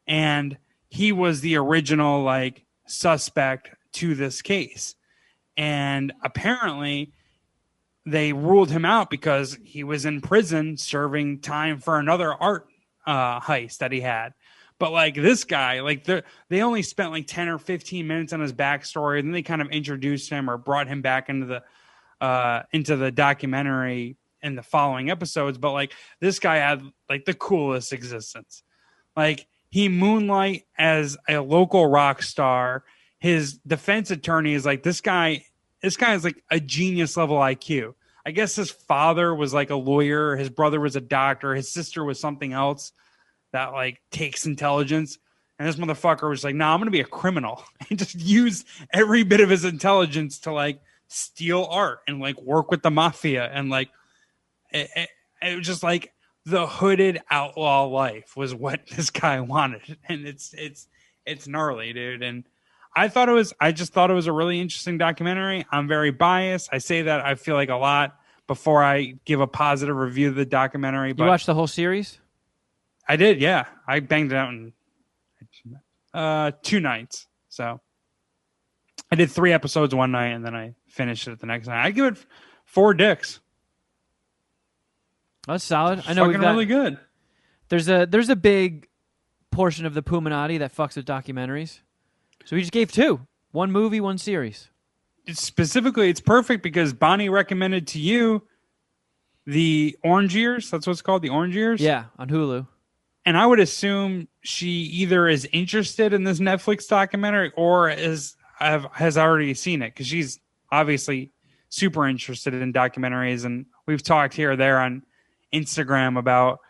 A: And he was the original like suspect to this case. And apparently they ruled him out because he was in prison serving time for another art heist that he had. But like this guy, like they only spent like 10 or 15 minutes on his backstory. Then they kind of introduced him or brought him back into the documentary in the following episodes. But like this guy had like the coolest existence. Like he moonlight as a local rock star. His defense attorney is like, this guy is like a genius level IQ. I guess his father was like a lawyer. His brother was a doctor. His sister was something else that like takes intelligence. And this motherfucker was like, nah, I'm going to be a criminal. And just use every bit of his intelligence to like steal art and like work with the mafia. And like, it was just like the hooded outlaw life was what this guy wanted. And it's gnarly, dude. And I just thought it was a really interesting documentary. I'm very biased. I say that I feel like a lot before I give a positive review of the documentary. But
B: you watched the whole series?
A: I did, yeah. I banged it out in 2 nights. So I did 3 episodes one night, and then I finished it the next night. I give it 4 dicks.
B: That's solid. I know
A: fucking really good.
B: There's a big portion of the Puminati that fucks with documentaries. So we just gave 2. 1 movie, 1 series.
A: Specifically, it's perfect because Bonnie recommended to you the Orange Years. That's what it's called, the Orange Years?
B: Yeah, on Hulu.
A: And I would assume she either is interested in this Netflix documentary or has already seen it, because she's obviously super interested in documentaries. And we've talked here or there on Instagram about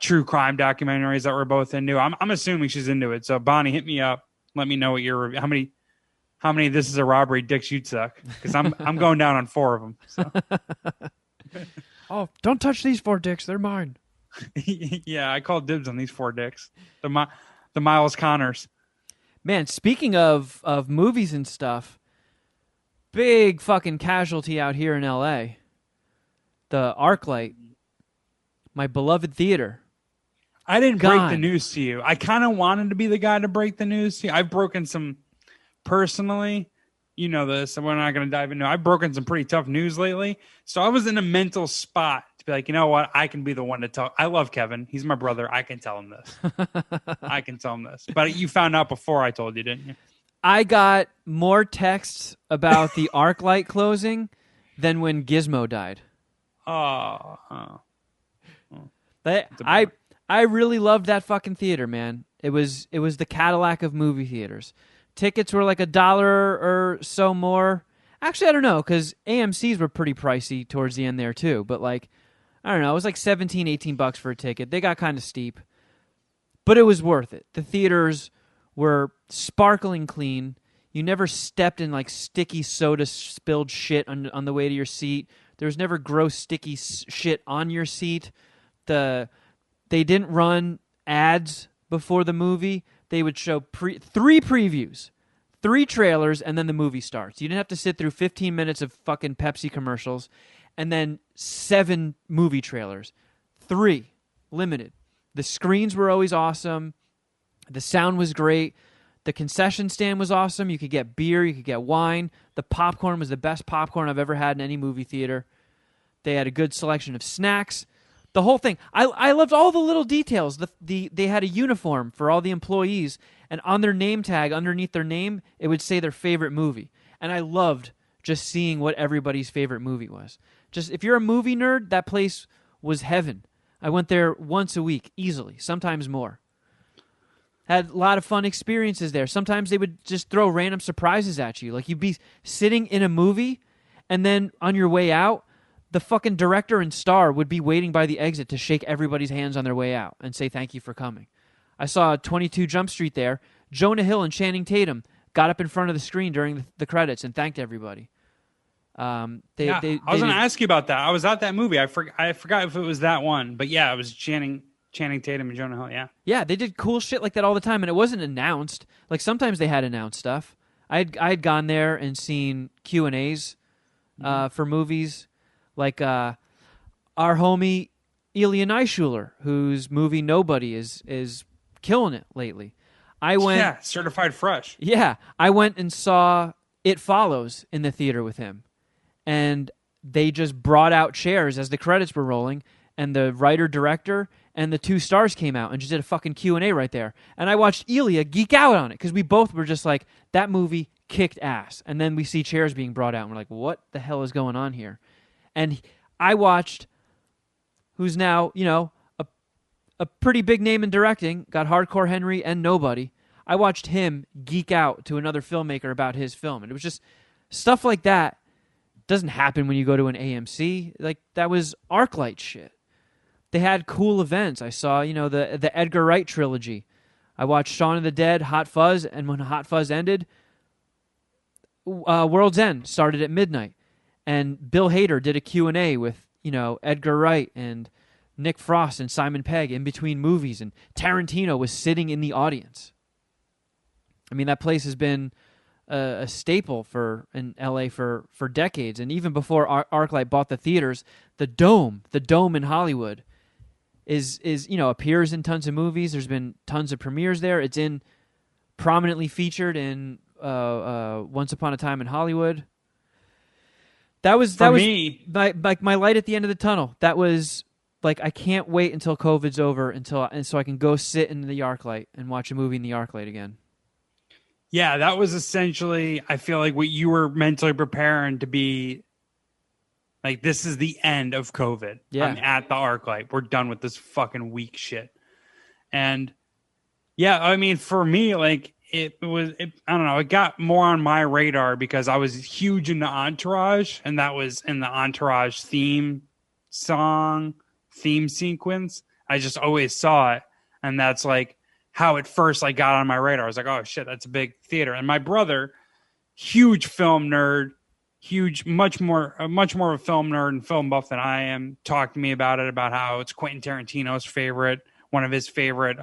A: true crime documentaries that we're both into. I'm assuming she's into it. So Bonnie, hit me up. Let me know what how many This Is a Robbery dicks you'd suck, because I'm going down on 4 of them. So.
B: Oh, don't touch these 4 dicks. They're mine.
A: Yeah, I called dibs on these 4 dicks. The Miles Connors.
B: Man, speaking of movies and stuff, big fucking casualty out here in L.A. The ArcLight, my beloved theater.
A: I didn't break the news to you. I kind of wanted to be the guy to break the news to you. I've broken some, personally, you know this, and we're not going to dive into it. I've broken some pretty tough news lately. So I was in a mental spot to be like, you know what? I can be the one to talk. I love Kevin. He's my brother. I can tell him this. I can tell him this. But you found out before I told you, didn't you?
B: I got more texts about the ArcLight closing than when Gizmo died. I really loved that fucking theater, man. It was the Cadillac of movie theaters. Tickets were like $1 or so more. Actually, I don't know, because AMC's were pretty pricey towards the end there too. But like, I don't know, it was like $17-18 for a ticket. They got kind of steep, but it was worth it. The theaters were sparkling clean. You never stepped in like sticky soda spilled shit on the way to your seat. There was never gross sticky shit on your seat. They didn't run ads before the movie. They would show 3 previews, 3 trailers, and then the movie starts. You didn't have to sit through 15 minutes of fucking Pepsi commercials, and then 7 movie trailers. 3, limited. The screens were always awesome. The sound was great. The concession stand was awesome. You could get beer, you could get wine. The popcorn was the best popcorn I've ever had in any movie theater. They had a good selection of snacks. The whole thing. I loved all the little details. They had a uniform for all the employees, and on their name tag, underneath their name, it would say their favorite movie. And I loved just seeing what everybody's favorite movie was. Just if you're a movie nerd, that place was heaven. I went there once a week, easily, sometimes more. Had a lot of fun experiences there. Sometimes they would just throw random surprises at you. Like you'd be sitting in a movie, and then on your way out, the fucking director and star would be waiting by the exit to shake everybody's hands on their way out and say thank you for coming. I saw 22 Jump Street there. Jonah Hill and Channing Tatum got up in front of the screen during the credits and thanked everybody.
A: I was going to ask you about that. I was at that movie. I forgot if it was that one, but yeah, it was Channing Tatum and Jonah Hill. Yeah,
B: yeah, they did cool shit like that all the time, and it wasn't announced. Like sometimes they had announced stuff. I had gone there and seen Q&As for movies, like our homie Ilya Neischuler, whose movie Nobody is killing it lately. I went,
A: certified fresh.
B: Yeah, I went and saw It Follows in the theater with him, and they just brought out chairs as the credits were rolling, and the writer-director and the two stars came out and just did a fucking Q&A right there. And I watched Ilya geek out on it because we both were just like, that movie kicked ass. And then we see chairs being brought out and we're like, what the hell is going on here? And I watched, who's now, a pretty big name in directing, got Hardcore Henry and Nobody. I watched him geek out to another filmmaker about his film. And it was just stuff like that doesn't happen when you go to an AMC. Like, that was ArcLight shit. They had cool events. I saw, the Edgar Wright trilogy. I watched Shaun of the Dead, Hot Fuzz, and when Hot Fuzz ended, World's End started at midnight. And Bill Hader did a Q&A with, Edgar Wright and Nick Frost and Simon Pegg in between movies, and Tarantino was sitting in the audience. I mean, that place has been a staple in LA for decades, and even before ArcLight bought the theaters, the Dome in Hollywood is appears in tons of movies. There's been tons of premieres there. It's prominently featured in Once Upon a Time in Hollywood. That was me. My light at the end of the tunnel. That was like, I can't wait until COVID's over so I can go sit in the ArcLight and watch a movie in the ArcLight again.
A: Yeah, that was essentially, I feel like, what you were mentally preparing to be. Like, this is the end of COVID.
B: Yeah.
A: I'm at the ArcLight. We're done with this fucking weak shit. And yeah, I mean, for me, like, I don't know, it got more on my radar because I was huge into Entourage, and that was in the Entourage theme sequence. I just always saw it, and that's like how it first like got on my radar. I was like, oh shit, that's a big theater. And my brother, huge film nerd, much more of a film nerd and film buff than I am, talked to me about it, about how it's Quentin Tarantino's one of his favorite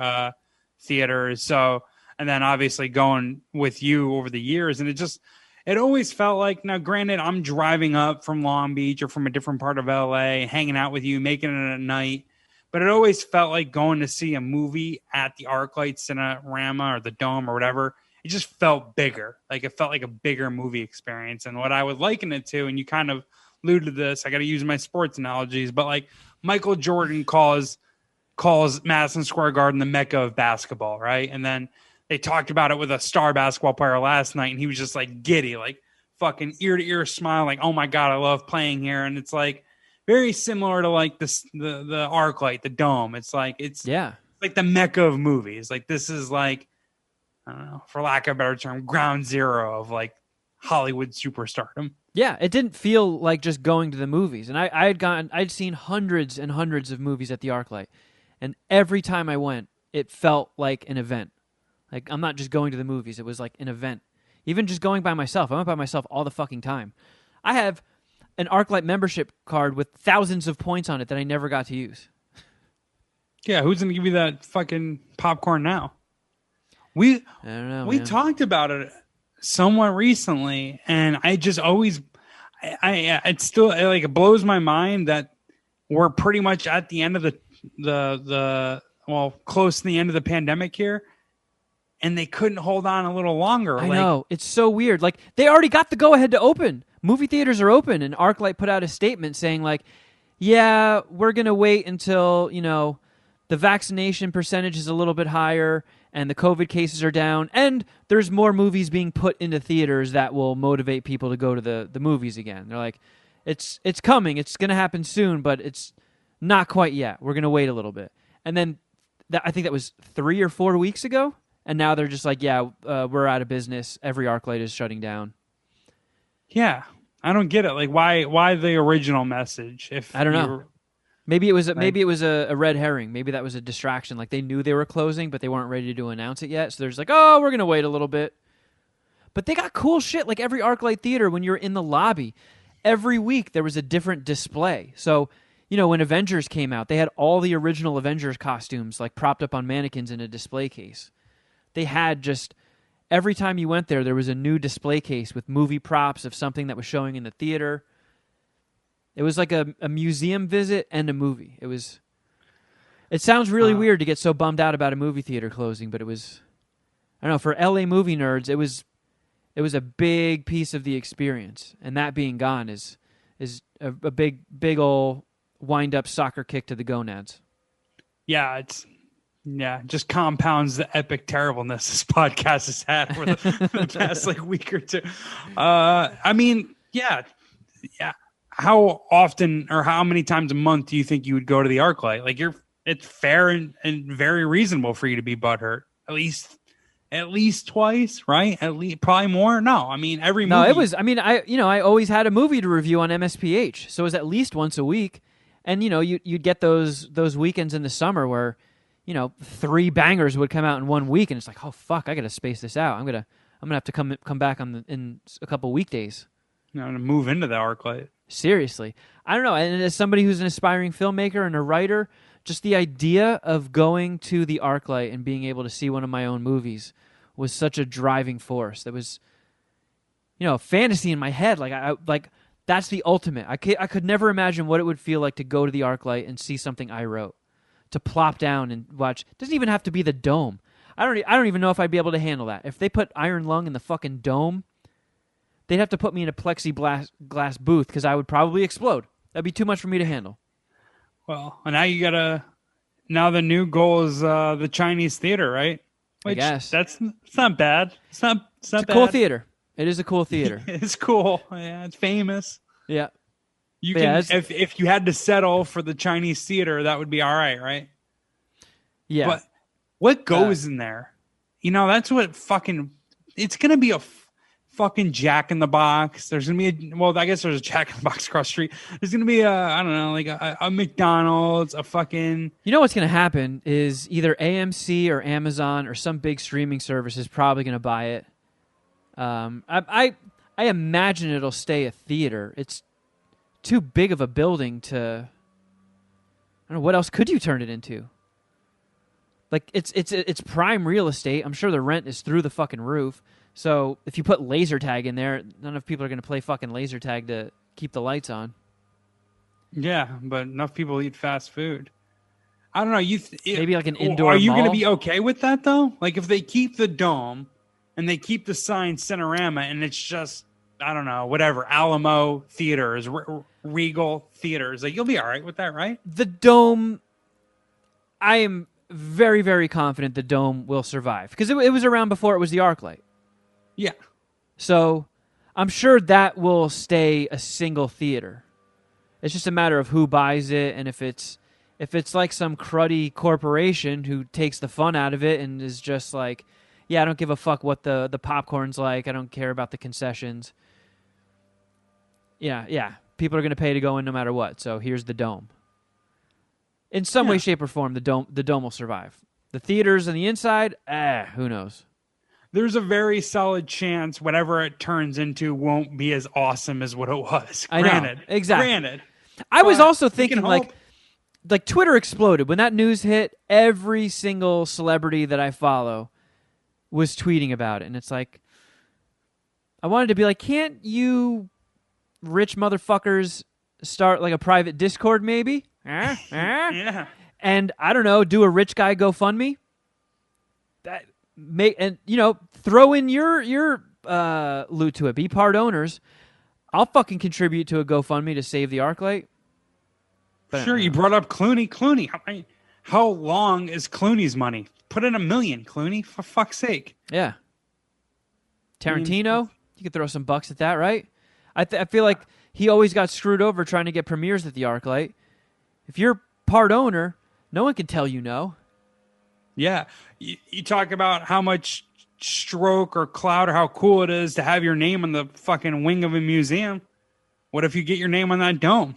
A: theaters. So, and then obviously going with you over the years, and it always felt like, now granted, I'm driving up from Long Beach or from a different part of LA, hanging out with you, making it at night, but it always felt like going to see a movie at the ArcLight Cinerama or the Dome or whatever. It just felt bigger. Like, it felt like a bigger movie experience. And what I would liken it to, and you kind of alluded to this, I got to use my sports analogies, but like Michael Jordan calls Madison Square Garden the Mecca of basketball, right? And then they talked about it with a star basketball player last night, and he was just like giddy, like fucking ear to ear smile, like, oh my God, I love playing here. And it's like very similar to like the ArcLight, the Dome. It's like like the Mecca of movies. Like, this is like, I don't know, for lack of a better term, ground zero of like Hollywood superstardom.
B: Yeah, it didn't feel like just going to the movies. And I'd seen hundreds and hundreds of movies at the ArcLight, and every time I went, it felt like an event. Like, I'm not just going to the movies. It was like an event. Even just going by myself. I went by myself all the fucking time. I have an ArcLight membership card with thousands of points on it that I never got to use.
A: Yeah, who's going to give you that fucking popcorn now? I don't know. We talked about it somewhat recently, and I just always, it's still like, it blows my mind that we're pretty much at the end of the close to the end of the pandemic here, and they couldn't hold on a little longer.
B: I know. It's so weird. Like, they already got the go-ahead to open. Movie theaters are open, and ArcLight put out a statement saying, like, yeah, we're going to wait until, the vaccination percentage is a little bit higher and the COVID cases are down, and there's more movies being put into theaters that will motivate people to go to the movies again. They're like, it's coming. It's going to happen soon, but it's not quite yet. We're going to wait a little bit. And then I think that was 3 or 4 weeks ago, and now they're just like, yeah, we're out of business. Every ArcLight is shutting down.
A: Yeah, I don't get it. Like, why the original message? If
B: I don't know. Maybe it was a red herring. Maybe that was a distraction. Like, they knew they were closing, but they weren't ready to announce it yet. So they're just like, oh, we're gonna wait a little bit. But they got cool shit. Like, every ArcLight theater, when you're in the lobby, every week there was a different display. So, when Avengers came out, they had all the original Avengers costumes like propped up on mannequins in a display case. They had just every time you went there was a new display case with movie props of something that was showing in the theater. It was like a museum visit and a movie. It sounds really weird to get so bummed out about a movie theater closing, but it was, I don't know, for LA movie nerds, it was a big piece of the experience. And that being gone is a big old wind up soccer kick to the gonads.
A: Yeah, just compounds the epic terribleness this podcast has had for the past week or two. I mean, yeah. How often or how many times a month do you think you would go to the ArcLight? Like, it's fair and very reasonable for you to be butthurt. At least twice, right? At least probably more. No, I mean every movie.
B: No, it was. I mean, I always had a movie to review on MSPH, so it was at least once a week. And you'd get those weekends in the summer where 3 bangers would come out in 1 week, and it's like, oh fuck, I gotta space this out. I'm gonna have to come back in a couple weekdays.
A: I'm gonna move into the ArcLight.
B: Seriously. I don't know. And as somebody who's an aspiring filmmaker and a writer, just the idea of going to the ArcLight and being able to see one of my own movies was such a driving force. That was, fantasy in my head. Like that's the ultimate. I could never imagine what it would feel like to go to the ArcLight and see something I wrote, to plop down and watch. It doesn't even have to be the dome. I don't even know if I'd be able to handle that. If they put Iron Lung in the fucking dome, they'd have to put me in a plexiglass booth because I would probably explode. That'd be too much for me to handle.
A: Well, now the new goal is the Chinese theater, right?
B: Which, I guess.
A: It's not bad. It's not
B: a cool theater. It is a cool theater.
A: It's cool. Yeah, it's famous.
B: Yeah.
A: If you had to settle for the Chinese theater, that would be all right?
B: Yeah.
A: But what goes in there? That's what it's going to be a fucking Jack in the Box. There's going to be I guess there's a Jack in the Box across the street. There's going to be a McDonald's, a fucking...
B: what's going to happen is either AMC or Amazon or some big streaming service is probably going to buy it. I imagine it'll stay a theater. It's too big of a building to... I don't know, what else could you turn it into? Like, it's prime real estate. I'm sure the rent is through the fucking roof. So if you put laser tag in there, none of people are going to play fucking laser tag to keep the lights on.
A: Yeah, but enough people eat fast food. I don't know.
B: Maybe like an indoor
A: Are you
B: mall?
A: going to be okay with that, though? Like, if they keep the dome and they keep the sign Cinerama and it's just, I don't know, whatever, Alamo Theaters, Regal Theaters, like, you'll be all right with that, right?
B: The dome, I am very, very confident the dome will survive. Because it was around before it was the ArcLight.
A: Yeah.
B: So I'm sure that will stay a single theater. It's just a matter of who buys it, and if it's like some cruddy corporation who takes the fun out of it and is just like, yeah, I don't give a fuck what the popcorn's like. I don't care about the concessions. Yeah. People are going to pay to go in no matter what. So here's the dome. In some way, shape, or form, the dome will survive. The theaters on the inside, who knows?
A: There's a very solid chance whatever it turns into won't be as awesome as what it was. Granted.
B: I know. Exactly.
A: Granted.
B: I was also thinking, like Twitter exploded. When that news hit, every single celebrity that I follow was tweeting about it. And it's like, I wanted to be like, can't you rich motherfuckers start like a private Discord maybe?
A: Yeah.
B: And I don't know, do a rich guy GoFundMe? throw in your loot to it. Be part owners. I'll fucking contribute to a GoFundMe to save the ArcLight. But,
A: sure, you brought up Clooney. How long is Clooney's money? Put in $1 million, Clooney, for fuck's sake.
B: Yeah. Tarantino, you could throw some bucks at that, right? I feel like he always got screwed over trying to get premieres at the ArcLight. If you're part owner, no one can tell you no.
A: Yeah. You talk about how much stroke or clout or how cool it is to have your name on the fucking wing of a museum. What if you get your name on that dome?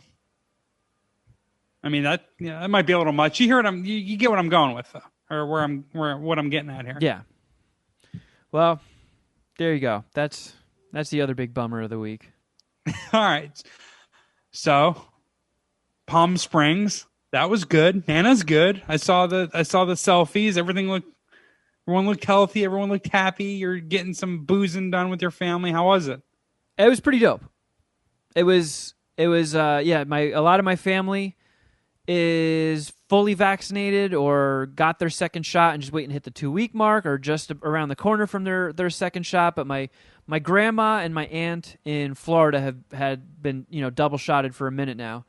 A: I mean, that might be a little much. You hear what you get what I'm going with, though, or what I'm getting at here.
B: Yeah. Well, there you go. That's the other big bummer of the week.
A: All right. So, Palm Springs, that was good. Nana's good. I saw the selfies. Everyone looked healthy. Everyone looked happy. You're getting some boozing done with your family. How was it?
B: It was pretty dope. It was a lot of my family is fully vaccinated or got their second shot and just waiting to hit the 2-week mark or just around the corner from their second shot. But my grandma and my aunt in Florida had been, double shotted for a minute now.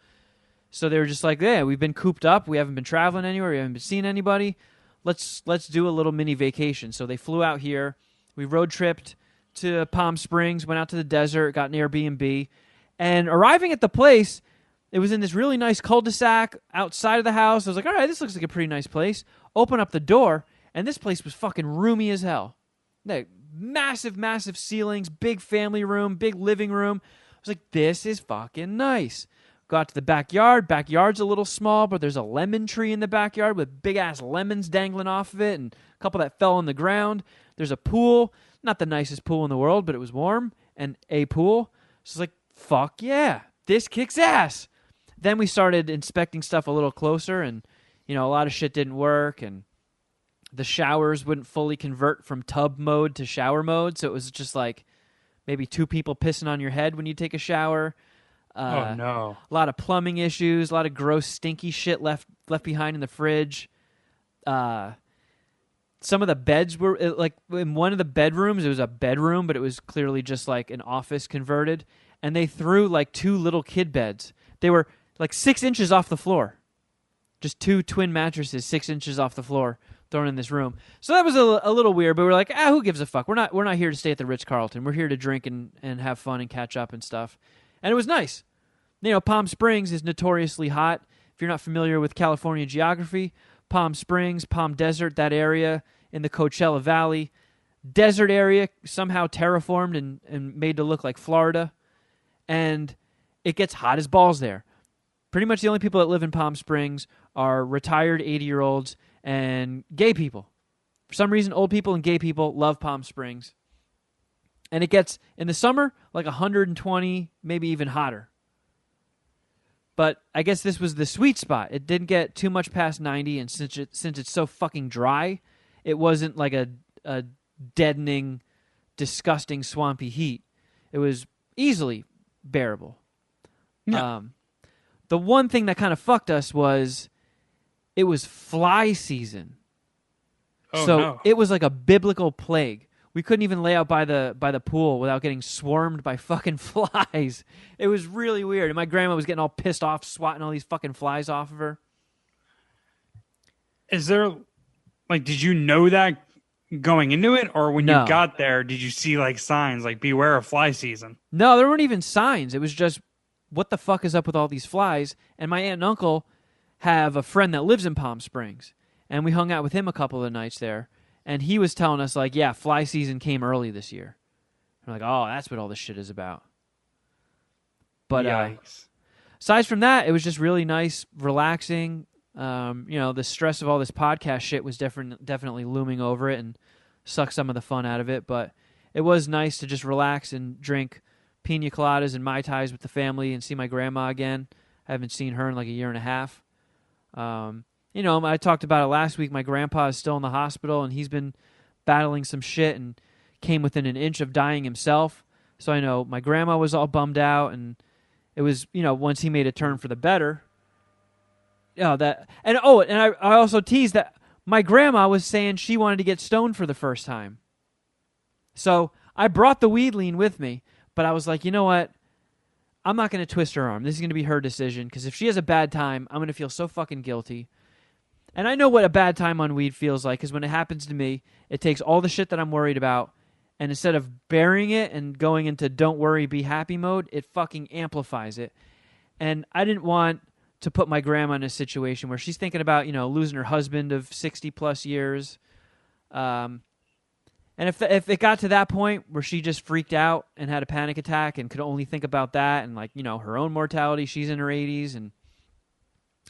B: So they were just like, yeah, we've been cooped up. We haven't been traveling anywhere. We haven't been seeing anybody. Let's do a little mini vacation. So they flew out here. We road tripped to Palm Springs, went out to the desert, got an Airbnb. And arriving at the place, it was in this really nice cul-de-sac outside of the house. I was like, all right, this looks like a pretty nice place. Open up the door, and this place was fucking roomy as hell. Like, massive, massive ceilings, big family room, big living room. I was like, this is fucking nice. Go out to the backyard. Backyard's a little small, but there's a lemon tree in the backyard with big-ass lemons dangling off of it and a couple that fell on the ground. There's a pool. Not the nicest pool in the world, but it was warm, and a pool. So I was like, fuck yeah, this kicks ass. Then we started inspecting stuff a little closer, and, a lot of shit didn't work, and the showers wouldn't fully convert from tub mode to shower mode, so it was just like maybe 2 people pissing on your head when you take a shower.
A: Oh, no.
B: A lot of plumbing issues, a lot of gross, stinky shit left behind in the fridge. Some of the beds were, like, in one of the bedrooms, it was a bedroom, but it was clearly just like an office converted, and they threw, like, 2 little kid beds. They were like 6 inches off the floor. Just 2 twin mattresses, 6 inches off the floor, thrown in this room. So that was a little weird, but we're like, who gives a fuck? We're not here to stay at the Ritz-Carlton. We're here to drink and have fun and catch up and stuff. And it was nice. Palm Springs is notoriously hot. If you're not familiar with California geography, Palm Springs, Palm Desert, that area in the Coachella Valley, desert area, somehow terraformed and made to look like Florida. And it gets hot as balls there. Pretty much the only people that live in Palm Springs are retired 80-year-olds and gay people. For some reason, old people and gay people love Palm Springs. And it gets, in the summer, like 120, maybe even hotter. But I guess this was the sweet spot. It didn't get too much past 90, and since it's so fucking dry, it wasn't like a deadening, disgusting, swampy heat. It was easily bearable.
A: Yeah.
B: The one thing that kind of fucked us was it was fly season.
A: Oh,
B: so
A: no.
B: It was like a biblical plague. We couldn't even lay out by the pool without getting swarmed by fucking flies. It was really weird. And my grandma was getting all pissed off, swatting all these fucking flies off of her.
A: Is there, like, did you know that going into it? Or when
B: No.
A: you got there, did you see, like, signs, like, beware of fly season?
B: No, there weren't even signs. It was just, what the fuck is up with all these flies? And my aunt and uncle have a friend that lives in Palm Springs. And we hung out with him a couple of nights there. And he was telling us, like, yeah, fly season came early this year. We're like, oh, that's what all this shit is about. But aside from that, it was just really nice, relaxing. The stress of all this podcast shit was definitely looming over it and sucked some of the fun out of it. But it was nice to just relax and drink pina coladas and Mai Tais with the family and see my grandma again. I haven't seen her in like a year and a half. I talked about it last week. My grandpa is still in the hospital, and he's been battling some shit and came within an inch of dying himself. So I know my grandma was all bummed out, and it was, once he made a turn for the better. And I also teased that my grandma was saying she wanted to get stoned for the first time. So I brought the weed lean with me, but I was like, you know what? I'm not going to twist her arm. This is going to be her decision, because if she has a bad time, I'm going to feel so fucking guilty. And I know what a bad time on weed feels like, because when it happens to me, it takes all the shit that I'm worried about, and instead of burying it and going into don't worry, be happy mode, it fucking amplifies it. And I didn't want to put my grandma in a situation where she's thinking about, losing her husband of 60 plus years. And if it got to that point where she just freaked out and had a panic attack and could only think about that and, like, her own mortality, she's in her 80s, and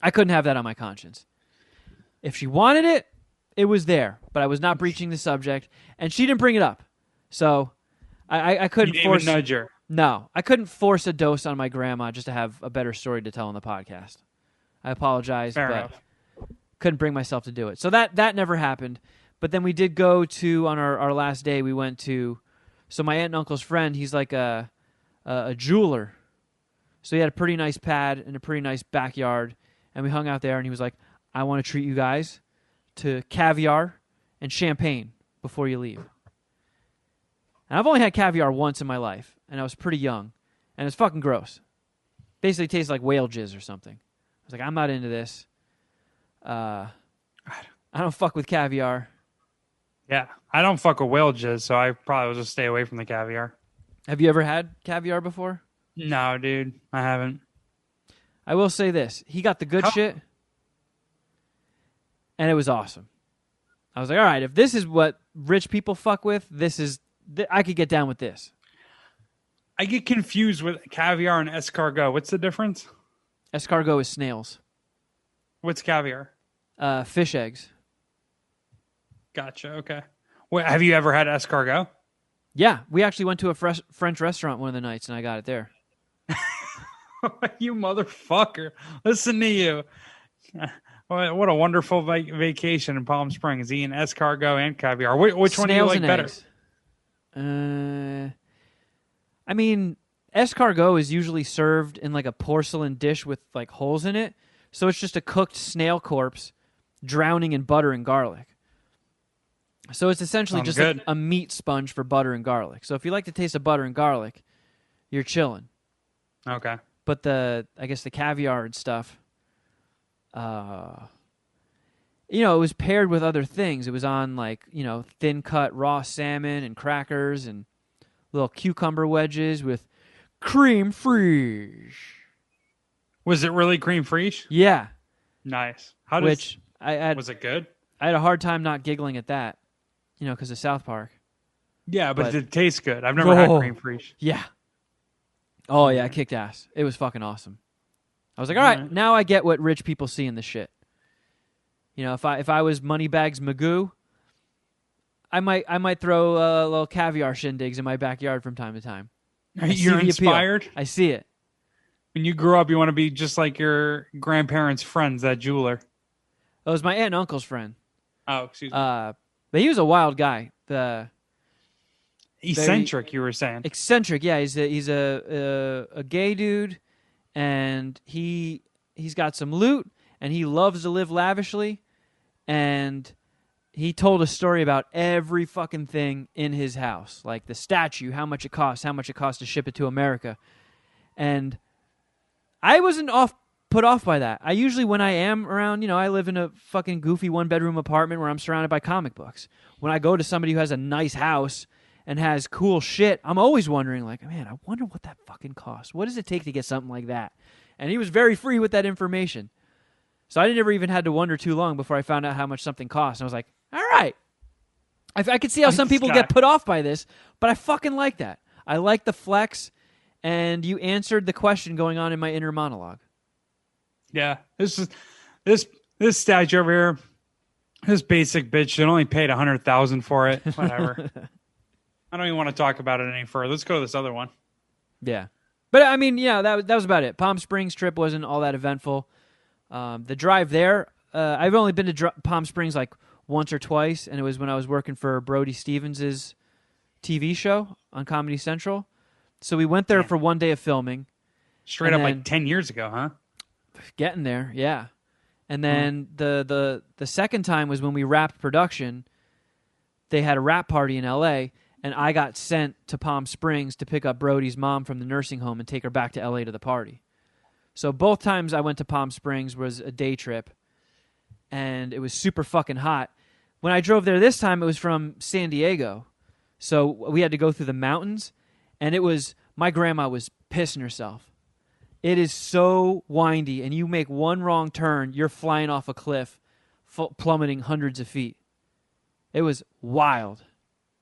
B: I couldn't have that on my conscience. If she wanted it, it was there, but I was not breaching the subject, and she didn't bring it up. So I couldn't force...
A: even nudge her.
B: No, I couldn't force a dose on my grandma just to have a better story to tell on the podcast. I apologize,
A: Fair
B: but
A: enough.
B: couldn't bring myself to do it. So that never happened. But then we did go to, on our last day, we went to, so my aunt and uncle's friend, he's like a jeweler. So he had a pretty nice pad and a pretty nice backyard, and we hung out there, and he was like, I want to treat you guys to caviar and champagne before you leave. And I've only had caviar once in my life, and I was pretty young, and it's fucking gross. Basically tastes like whale jizz or something. I was like, I'm not into this. I don't fuck with caviar.
A: Yeah, I don't fuck with whale jizz, so I probably will just stay away from the caviar.
B: Have you ever had caviar before?
A: No, dude, I haven't.
B: I will say this. He got the good shit, and it was awesome. I was like, all right, if this is what rich people fuck with, I could get down with this.
A: I get confused with caviar and escargot. What's the difference?
B: Escargot is snails.
A: What's caviar?
B: Fish eggs.
A: Gotcha, okay. Wait, have you ever had escargot?
B: Yeah, we actually went to a French restaurant one of the nights, and I got it there.
A: You motherfucker. Listen to you. What a wonderful vacation in Palm Springs, eating escargot and caviar. Which one do you like better?
B: Eggs. I mean, escargot is usually served in like a porcelain dish with like holes in it, so it's just a cooked snail corpse drowning in butter and garlic. So it's essentially just like a meat sponge for butter and garlic. So if you like the taste of butter and garlic, you're chilling.
A: Okay.
B: But I guess the caviar and stuff, it was paired with other things. It was on like, thin cut raw salmon and crackers and little cucumber wedges with cream fraiche.
A: Was it really cream fraiche?
B: Yeah.
A: Nice. Was it good?
B: I had a hard time not giggling at that, because of South Park.
A: Yeah, but did it taste good? I've never had cream fraiche.
B: Yeah. Oh, yeah, it kicked ass. It was fucking awesome. I was like, all right, now I get what rich people see in this shit. If I was Moneybags Magoo, I might throw little caviar shindigs in my backyard from time to time.
A: You're inspired?
B: I see it.
A: When you grow up, you want to be just like your grandparents' friends, that jeweler.
B: It was my aunt and uncle's friend.
A: Oh, excuse me.
B: But he was a wild guy.
A: Eccentric, you were saying.
B: Eccentric, yeah. He's a gay dude, and he's got some loot, and he loves to live lavishly, and he told a story about every fucking thing in his house, like the statue, how much it costs to ship it to America, and I wasn't put off by that. I usually, when I am around, I live in a fucking goofy one-bedroom apartment where I'm surrounded by comic books. When I go to somebody who has a nice house and has cool shit, I'm always wondering, like, man, I wonder what that fucking costs. What does it take to get something like that? And he was very free with that information. So I never even had to wonder too long before I found out how much something cost. And I was like, all right. I could see how some people get put off by this, but I fucking like that. I like the flex, and you answered the question going on in my inner monologue.
A: Yeah. This statue over here, this basic bitch that only paid $100,000 for it. Whatever. I don't even want to talk about it any further. Let's go to this other one.
B: Yeah. But, I mean, yeah, that was about it. Palm Springs trip wasn't all that eventful. The drive there, I've only been to Palm Springs like once or twice, and it was when I was working for Brody Stevens' TV show on Comedy Central. So we went there for one day of filming.
A: Straight up like 10 years ago, huh?
B: Getting there, yeah. And then the second time was when we wrapped production. They had a wrap party in L.A., and I got sent to Palm Springs to pick up Brody's mom from the nursing home and take her back to L.A. to the party. So both times I went to Palm Springs was a day trip, and it was super fucking hot. When I drove there this time, it was from San Diego. So we had to go through the mountains, and my grandma was pissing herself. It is so windy, and you make one wrong turn, you're flying off a cliff, plummeting hundreds of feet. It was wild.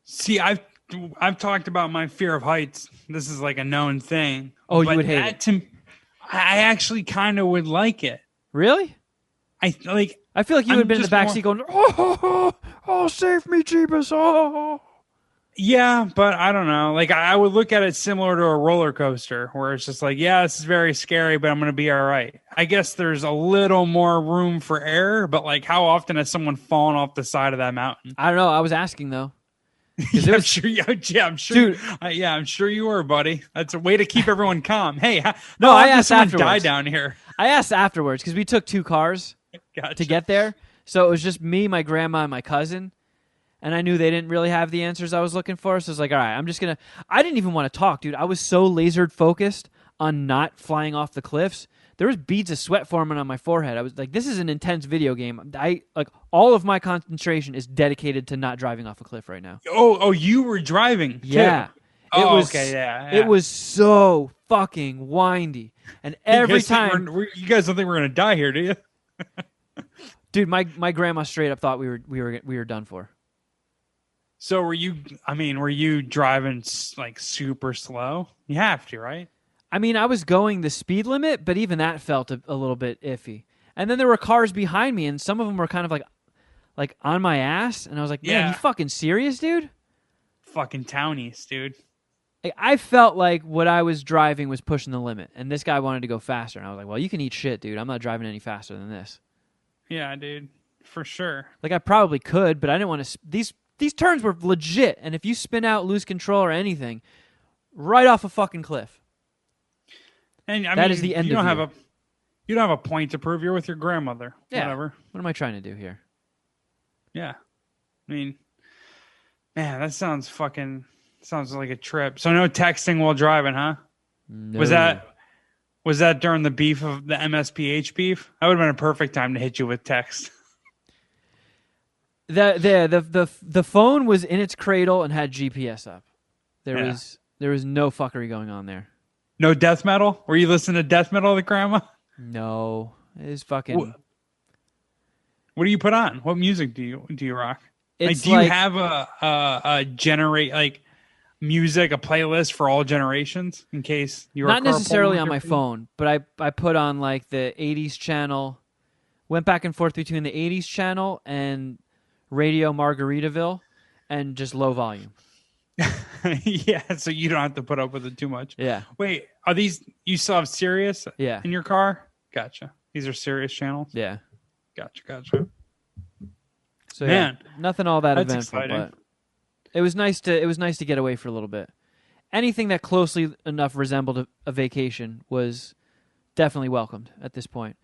A: See, I've talked about my fear of heights. This is like a known thing.
B: Oh, you would hate it.
A: I actually kind of would like it.
B: Really?
A: I feel like
B: you would have been in the backseat going, oh, save me, Jeebus, oh.
A: Yeah, but I don't know. Like, I would look at it similar to a roller coaster where it's just like, yeah, this is very scary, but I'm going to be all right. I guess there's a little more room for error, but like, how often has someone fallen off the side of that mountain?
B: I don't know. I was asking, though.
A: Yeah, I'm sure. Yeah, I'm sure. Dude, yeah, I'm sure you were, buddy. That's a way to keep everyone calm. Hey, no,
B: I asked afterwards.
A: Die down here.
B: I asked afterwards because we took 2 cars to get there, so it was just me, my grandma, and my cousin, and I knew they didn't really have the answers I was looking for. So I was like, all right, I'm just gonna. I didn't even want to talk, dude. I was so laser focused on not flying off the cliffs. There was beads of sweat forming on my forehead. I was like, this is an intense video game. All of my concentration is dedicated to not driving off a cliff right now.
A: Oh, you were driving.
B: Yeah.
A: Too. Okay, yeah.
B: It was so fucking windy. And every time
A: you guys don't think we're going to die here, do you?
B: Dude, my grandma straight up thought we were done for.
A: So were you driving like super slow? You have to, right?
B: I mean, I was going the speed limit, but even that felt a little bit iffy. And then there were cars behind me, and some of them were kind of like on my ass. And I was like, man, you fucking serious, dude?
A: Fucking townies, dude.
B: I felt like what I was driving was pushing the limit, and this guy wanted to go faster. And I was like, well, you can eat shit, dude. I'm not driving any faster than this.
A: Yeah, dude, for sure.
B: Like, I probably could, but I didn't want to. These turns were legit, and if you spin out, lose control, or anything, right off a fucking cliff.
A: And
B: that is the end of you.
A: You don't have a point to prove. You're with your grandmother.
B: Yeah.
A: Whatever.
B: What am I trying to do here?
A: Yeah. I mean, man, that sounds like a trip. So no texting while driving, huh?
B: No.
A: Was that during the beef of the MSPH beef? That would have been a perfect time to hit you with text.
B: The phone was in its cradle and had GPS up. There was no fuckery going on there.
A: No death metal? Were you listening to death metal with grandma?
B: No. It is fucking...
A: What do you put on? What music do you rock?
B: It's
A: do you have a music, a playlist for all generations in case you're
B: not necessarily on my phone, but I put on like the 80s channel, went back and forth between the 80s channel and Radio Margaritaville and just low volume.
A: Yeah, so you don't have to put up with it too much.
B: Yeah.
A: Wait, are these, you still have Sirius
B: in
A: your car? Gotcha. These are Sirius channels?
B: Yeah.
A: Gotcha.
B: So
A: man,
B: nothing all that eventful,
A: exciting.
B: but it was nice to get away for a little bit. Anything that closely enough resembled a vacation was definitely welcomed at this point.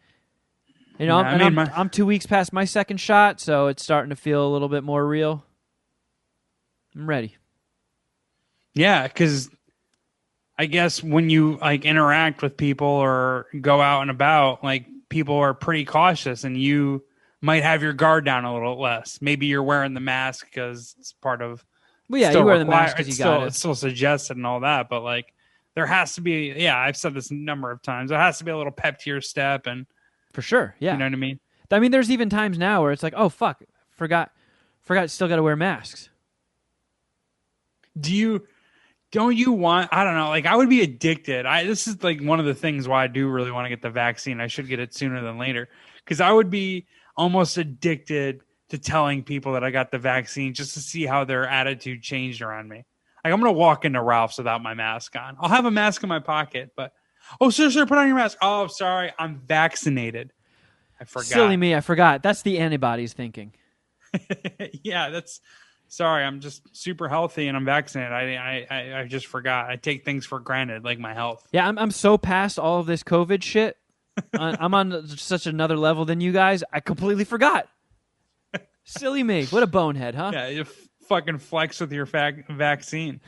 B: You know, I'm 2 weeks past my second shot, so it's starting to feel a little bit more real. I'm ready.
A: Yeah, because I guess when you like interact with people or go out and about, like people are pretty cautious, and you might have your guard down a little less. Maybe you're wearing the mask because it's part of.
B: Well, yeah, you wear the mask because you got it.
A: It's still suggested and all that, but like there has to be. Yeah, I've said this a number of times. There has to be a little pep to your step, and
B: for sure, yeah.
A: You know what I mean?
B: I mean, there's even times now where it's like, oh fuck, forgot, still got to wear masks.
A: Don't you want, I don't know, like I would be addicted. This is like one of the things why I do really want to get the vaccine. I should get it sooner than later because I would be almost addicted to telling people that I got the vaccine just to see how their attitude changed around me. Like I'm going to walk into Ralph's without my mask on. I'll have a mask in my pocket, but, oh, sir, put on your mask. Oh, sorry, I'm vaccinated. I forgot.
B: Silly me, I forgot. That's the antibodies thinking.
A: Yeah, sorry, I'm just super healthy and I'm vaccinated. I just forgot. I take things for granted, like my health.
B: Yeah, I'm so past all of this COVID shit I'm on such another level than you guys. I completely forgot. Silly me. What a bonehead, huh?
A: Yeah, you fucking flex with your vaccine.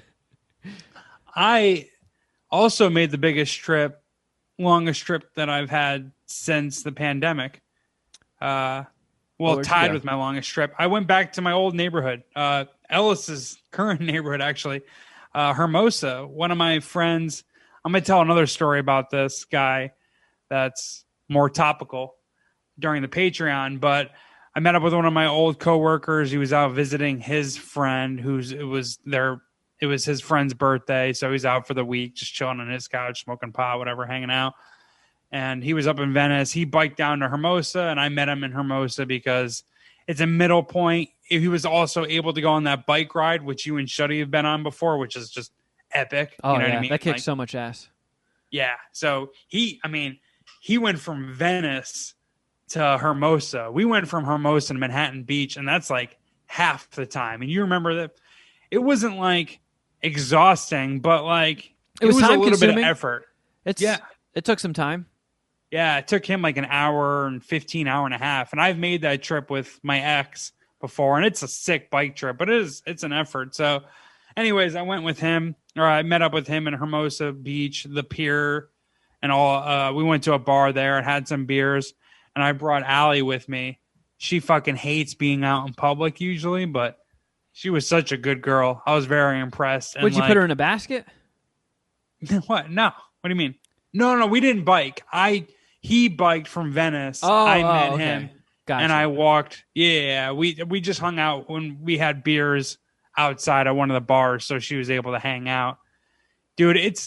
A: I also made the longest trip that I've had since the pandemic.
B: Where'd you
A: Tied
B: go?
A: with my longest trip. I went back to my old neighborhood, Ellis's current neighborhood, actually, Hermosa. One of my friends, I'm going to tell another story about this guy that's more topical during the Patreon, but I met up with one of my old coworkers. He was out visiting his friend it was his friend's birthday. So he's out for the week, just chilling on his couch, smoking pot, whatever, hanging out. And he was up in Venice. He biked down to Hermosa, and I met him in Hermosa because it's a middle point. He was also able to go on that bike ride, which you and Shuddy have been on before, which is just epic.
B: Oh,
A: You know what I
B: yeah.
A: mean?
B: That kicks so much ass.
A: Yeah. So he went from Venice to Hermosa. We went from Hermosa to Manhattan Beach, and that's like half the time. And you remember that it wasn't like exhausting, but like
B: it was
A: a
B: time
A: little bit of
B: consuming.
A: effort.
B: It took some time.
A: Yeah, it took him like an hour and 15, hour and a half. And I've made that trip with my ex before, and it's a sick bike trip, but it's an effort. So anyways, I went with him, or I met up with him in Hermosa Beach, the pier, and all. We went to a bar there and had some beers, and I brought Allie with me. She fucking hates being out in public usually, but she was such a good girl. I was very impressed.
B: Would you put her in a basket?
A: What? No. What do you mean? No, we didn't bike. He biked from Venice. I met him.
B: Gotcha.
A: And I walked. Yeah, we just hung out when we had beers outside at one of the bars, so she was able to hang out. Dude,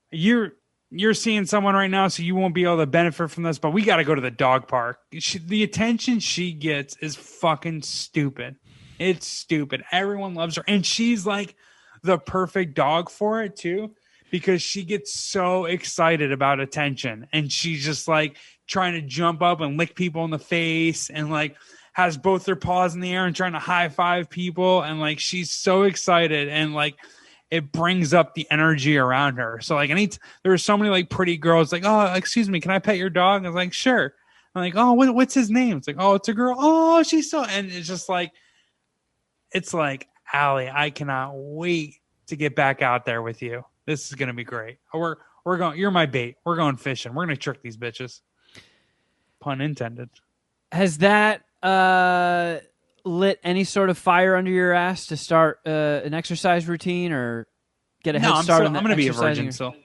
A: you're seeing someone right now, so you won't be able to benefit from this, but we got to go to the dog park. The attention she gets is fucking stupid. It's stupid. Everyone loves her, and she's like the perfect dog for it too, because she gets so excited about attention, and she's just like trying to jump up and lick people in the face, and like has both their paws in the air and trying to high five people, and like she's so excited, and like it brings up the energy around her. So like there were so many like pretty girls like, oh, excuse me, can I pet your dog? I was like, sure. I'm like, oh, what's his name? It's like, oh, it's a girl. Oh, she's so, and it's just like, it's like, Allie, I cannot wait to get back out there with you. This is gonna be great. We're going. You're my bait. We're going fishing. We're gonna trick these bitches. Pun intended.
B: Has that lit any sort of fire under your ass to start an exercise routine or get a head start?
A: I'm going to be a virgin still.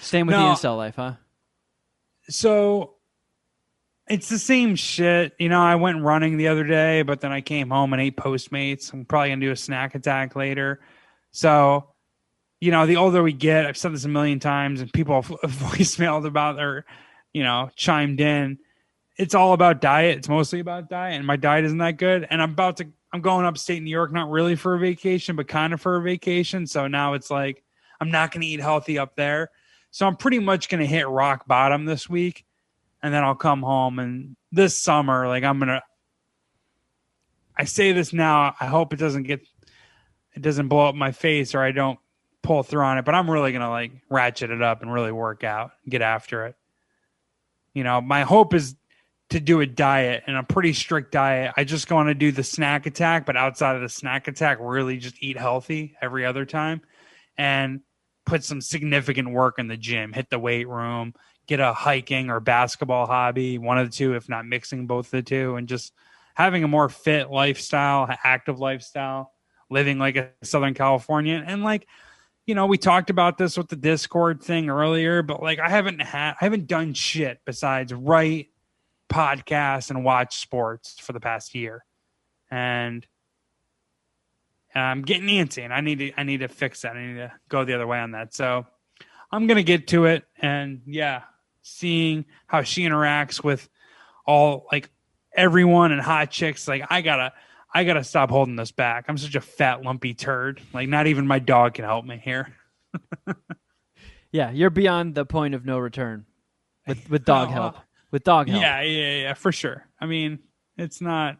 B: Staying with the incel life, huh?
A: So it's the same shit. You know, I went running the other day, but then I came home and ate Postmates. I'm probably going to do a snack attack later. So, you know, the older we get, I've said this a million times, and people have voicemailed about or, you know, chimed in. It's all about diet. It's mostly about diet, and my diet isn't that good. And I'm going upstate New York, not really for a vacation, but kind of for a vacation. So now it's like, I'm not going to eat healthy up there. So I'm pretty much going to hit rock bottom this week, and then I'll come home. And this summer, like I say this now, I hope it doesn't blow up my face or I don't pull through on it, but I'm really going to like ratchet it up and really work out and get after it. You know, my hope is to do a diet, and a pretty strict diet. I just want to do the snack attack, but outside of the snack attack, really just eat healthy every other time and put some significant work in the gym, hit the weight room, get a hiking or basketball hobby, one of the two, if not mixing both the two, and just having a more fit lifestyle, active lifestyle, living like a Southern Californian. And like, you know, we talked about this with the Discord thing earlier, but like I haven't done shit besides write, podcast, and watch sports for the past year. And I'm getting antsy, and I need to fix that. I need to go the other way on that. So I'm going to get to it. And yeah, seeing how she interacts with all like everyone and hot chicks. Like I gotta stop holding this back. I'm such a fat, lumpy turd. Like not even my dog can help me here.
B: Yeah. You're beyond the point of no return with dog help. With dog help.
A: Yeah, for sure. I mean, it's not.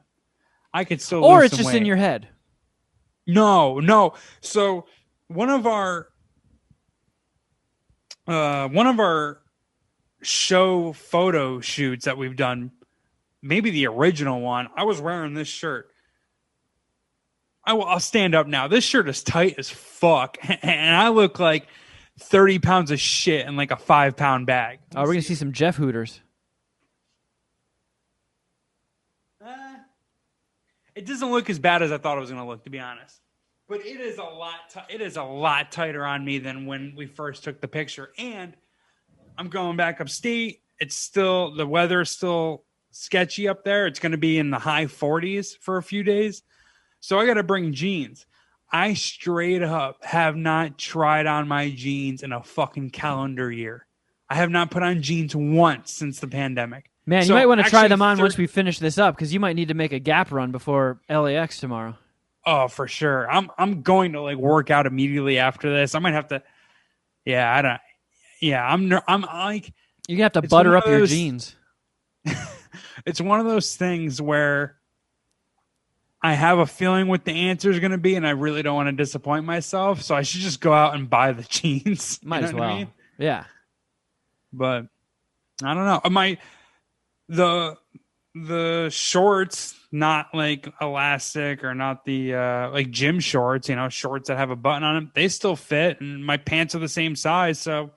A: I could still.
B: Or
A: lose
B: it's
A: some
B: just
A: weight.
B: in your head.
A: No. So one of our One of our show photo shoots that we've done, maybe the original one, I was wearing this shirt. I'll stand up now. This shirt is tight as fuck, and I look like 30 pounds of shit in like a 5-pound bag.
B: Oh, we're gonna see some Geoff Hooters.
A: It doesn't look as bad as I thought it was going to look, to be honest. But it is a lot. It is a lot tighter on me than when we first took the picture. And I'm going back upstate. It's still, the weather is still sketchy up there. It's going to be in the high 40s for a few days. So I got to bring jeans. I straight up have not tried on my jeans in a fucking calendar year. I have not put on jeans once since the pandemic.
B: Man, you might want to try them on once we finish this up, because you might need to make a Gap run before LAX tomorrow.
A: Oh, for sure. I'm going to like work out immediately after this. I might have to. Yeah, I don't. Yeah, I'm like.
B: You're gonna have to butter up your jeans.
A: It's one of those things where I have a feeling what the answer is going to be, and I really don't want to disappoint myself. So I should just go out and buy the jeans.
B: Might as well. I mean? Yeah.
A: But I don't know. The shorts, not like elastic or not the like gym shorts, shorts that have a button on them, they still fit, and my pants are the same size, so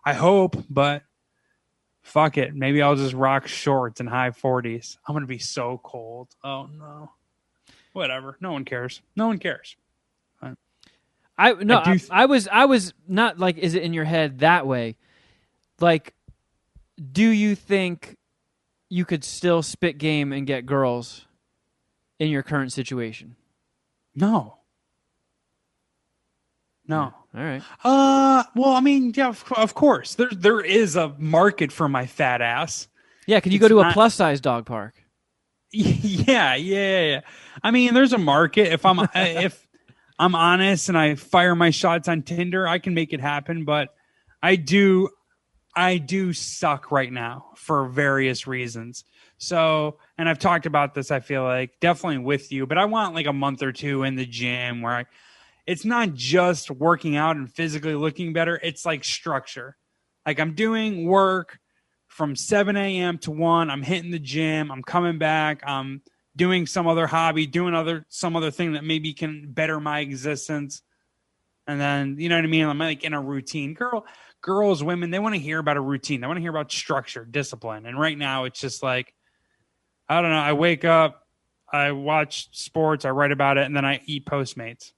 A: I hope, but fuck it. Maybe I'll just rock shorts in high 40s. I'm going to be so cold. Oh no. Whatever. No one cares. No one cares.
B: I was not like, is it in your head that way? Like, do you think you could still spit game and get girls in your current situation?
A: No.
B: All right.
A: Well, I mean, yeah, of course. There is a market for my fat ass.
B: Yeah, can you go to a plus size dog park?
A: Yeah. I mean, there's a market. If I'm if I'm honest and I fire my shots on Tinder, I can make it happen, but I do suck right now for various reasons. So, and I've talked about this, I feel like, definitely with you, but I want like a month or two in the gym where it's not just working out and physically looking better. It's like structure. Like I'm doing work from 7 a.m. to 1. I'm hitting the gym. I'm coming back. I'm doing some other hobby, doing some other thing that maybe can better my existence. And then, you know what I mean? I'm like in a routine. Girls, women, they want to hear about a routine. They want to hear about structure, discipline. And right now it's just like, I don't know. I wake up, I watch sports, I write about it, and then I eat Postmates.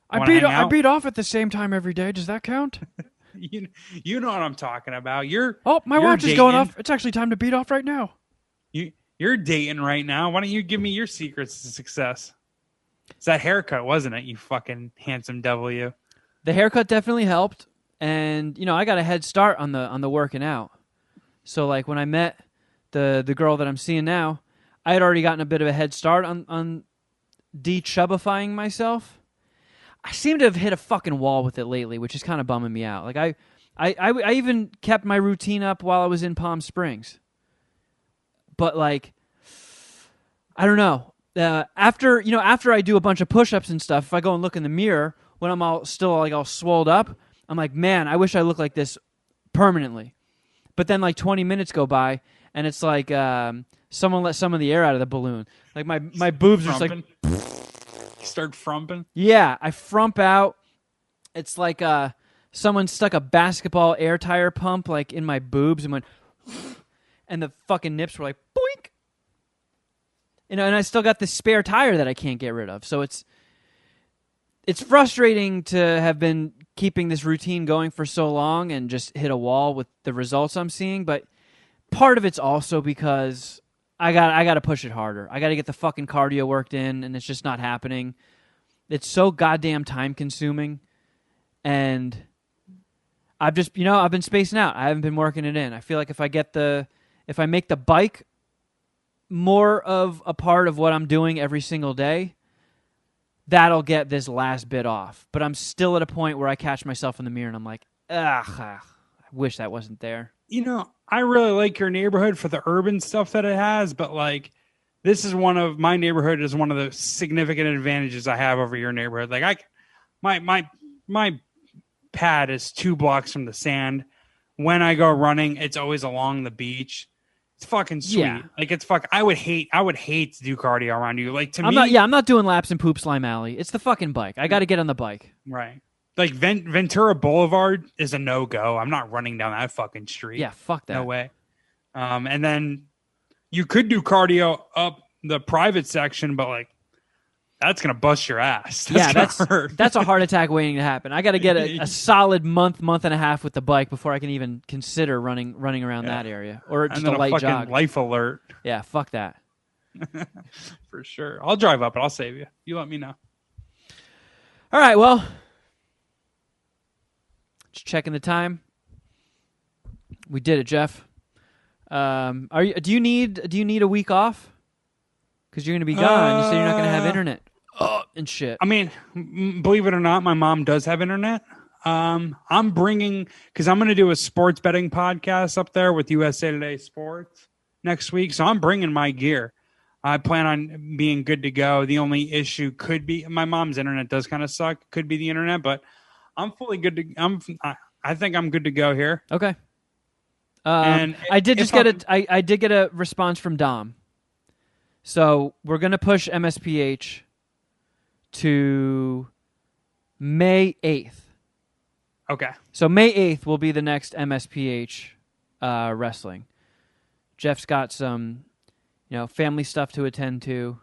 B: I beat off at the same time every day. Does that count?
A: You know what I'm talking about.
B: My watch is going off. It's actually time to beat off right now.
A: You're dating right now. Why don't you give me your secrets to success? It's that haircut, wasn't it? You fucking handsome devil, you.
B: The haircut definitely helped, and I got a head start on the working out. So like when I met the girl that I'm seeing now, I had already gotten a bit of a head start on de-chubbifying myself. I seem to have hit a fucking wall with it lately, which is kind of bumming me out. Like I even kept my routine up while I was in Palm Springs. But like, I don't know. After I do a bunch of push-ups and stuff, if I go and look in the mirror when I'm all swolled up, I'm like, man, I wish I looked like this permanently. But then like 20 minutes go by, and it's like someone let some of the air out of the balloon. Like my boobs are just like.
A: Start frumping?
B: Yeah, I frump out. It's like someone stuck a basketball air tire pump like in my boobs and went, and the fucking nips were like boink. And I still got this spare tire that I can't get rid of. So it's frustrating to have been keeping this routine going for so long and just hit a wall with the results I'm seeing. But part of it's also because I got to push it harder. I got to get the fucking cardio worked in, and it's just not happening. It's so goddamn time consuming, and I've just I've been spacing out. I haven't been working it in. I feel like if I make the bike more of a part of what I'm doing every single day, that'll get this last bit off. But I'm still at a point where I catch myself in the mirror and I'm like, I wish that wasn't there.
A: I really like your neighborhood for the urban stuff that it has, but like my neighborhood is one of the significant advantages I have over your neighborhood. Like my pad is 2 blocks from the sand. when I go running, it's always along the beach. It's fucking sweet.
B: Yeah.
A: Like it's I would hate to do cardio around you. Like to
B: I'm
A: me,
B: not. Yeah, I'm not doing laps in Poop Slime Alley. It's the fucking bike. I got to get on the bike.
A: right. Like Ventura Boulevard is a no-go. I'm not running down that fucking street.
B: Yeah, fuck that.
A: No way. And then you could do cardio up the private section, but like that's gonna bust your ass. That's
B: a heart attack waiting to happen. I got to get a solid month and a half with the bike before I can even consider running around that area, or just
A: and then
B: a light
A: fucking
B: jog.
A: Life alert.
B: Yeah, fuck that.
A: For sure. I'll drive up and I'll save you. You let me know.
B: All right, well, just checking the time. We did it, Jeff. Do you need a week off? Because you're going to be gone. You said you're not going to have internet and shit.
A: I mean, believe it or not, my mom does have internet. I'm bringing, because I'm going to do a sports betting podcast up there with USA Today Sports next week. So I'm bringing my gear. I plan on being good to go. The only issue could be my mom's internet does kind of suck. Could be the internet, but I'm fully good to. I think I'm good to go here.
B: Okay.
A: And
B: I did get a response from Dom. So we're gonna push MSPH to May 8th.
A: Okay.
B: So May 8th will be the next MSPH wrestling. Jeff's got some, family stuff to attend to.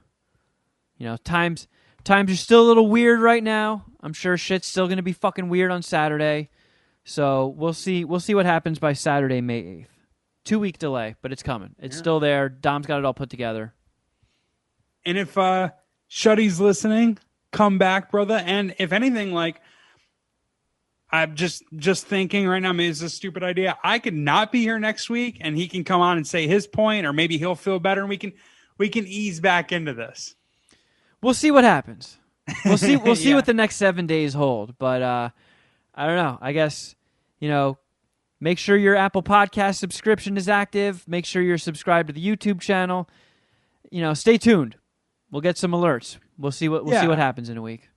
B: Times are still a little weird right now. I'm sure shit's still gonna be fucking weird on Saturday. So we'll see what happens by Saturday, May 8th. 2-week delay, but it's coming. It's still there. Dom's got it all put together.
A: And if Shuddy's listening, come back, brother. And if anything, like I'm just thinking right now, maybe it's a stupid idea. I could not be here next week, and he can come on and say his point, or maybe he'll feel better, and we can ease back into this.
B: We'll see what happens. We'll see what the next 7 days hold. But I don't know. I guess make sure your Apple Podcast subscription is active. Make sure you're subscribed to the YouTube channel. Stay tuned. We'll get some alerts. We'll see what happens in a week.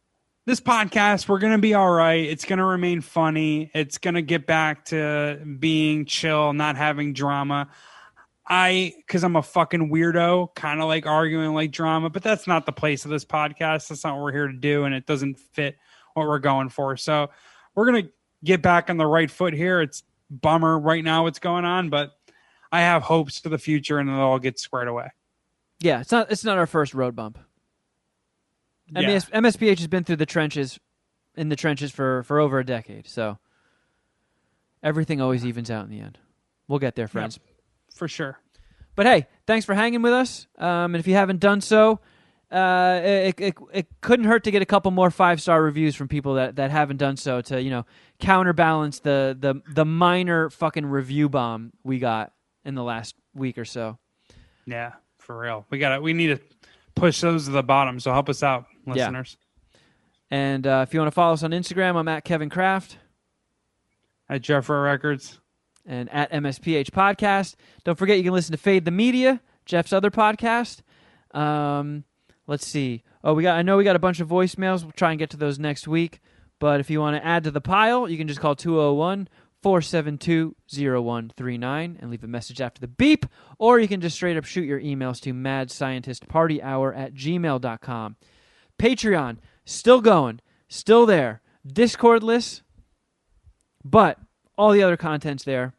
A: This podcast, we're going to be all right. It's going to remain funny. It's going to get back to being chill, not having drama. Because I'm a fucking weirdo, kind of like arguing like drama, but that's not the place of this podcast. That's not what we're here to do, and it doesn't fit what we're going for. So we're going to get back on the right foot here. It's bummer right now what's going on, but I have hopes for the future, and it'll all get squared away.
B: Yeah, it's not our first road bump.
A: Yeah.
B: MSPH has been through the trenches for over a decade, so everything always evens out in the end. We'll get there, friends.
A: Yep, for sure.
B: But hey, thanks for hanging with us. And if you haven't done so, it couldn't hurt to get a couple more 5-star reviews from people that haven't done so to counterbalance the minor fucking review bomb we got in the last week or so.
A: Yeah. For real. We need to push those to the bottom, so help us out, listeners.
B: Yeah. And if you want to follow us on Instagram, I'm at Kevin Kraft.
A: At Geoff Records.
B: And at MSPH Podcast. Don't forget you can listen to Fade the Media, Jeff's other podcast. Let's see. I know we got a bunch of voicemails. We'll try and get to those next week. But if you want to add to the pile, you can just call 201-472-0139 and leave a message after the beep, or you can just straight up shoot your emails to madscientistpartyhour@gmail.com. Patreon, still going, still there. Discordless, but all the other content's there.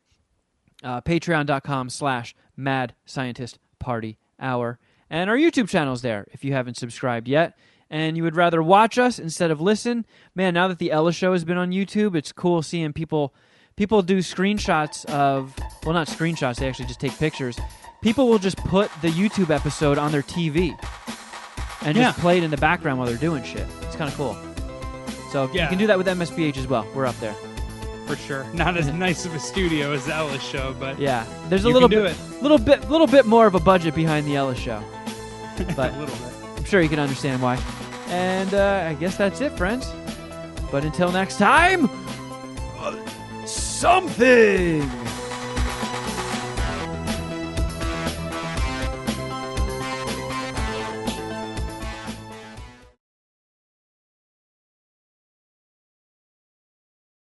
B: Patreon.com/madscientistpartyhour. And our YouTube channel's there if you haven't subscribed yet. And you would rather watch us instead of listen. Man, now that the Ella Show has been on YouTube, it's cool seeing people do screenshots of, well, not screenshots, they actually just take pictures. People will just put the YouTube episode on their TV and just play it in the background while they're doing shit. It's kind of cool. So you can do that with MSPH as well. We're up there.
A: For sure. Not as nice of a studio as the Ellis Show, but
B: yeah, there's a little bit more of a budget behind the Ellis Show. But
A: a little bit.
B: I'm sure you can understand why. And I guess that's it, friends. But until next time, something!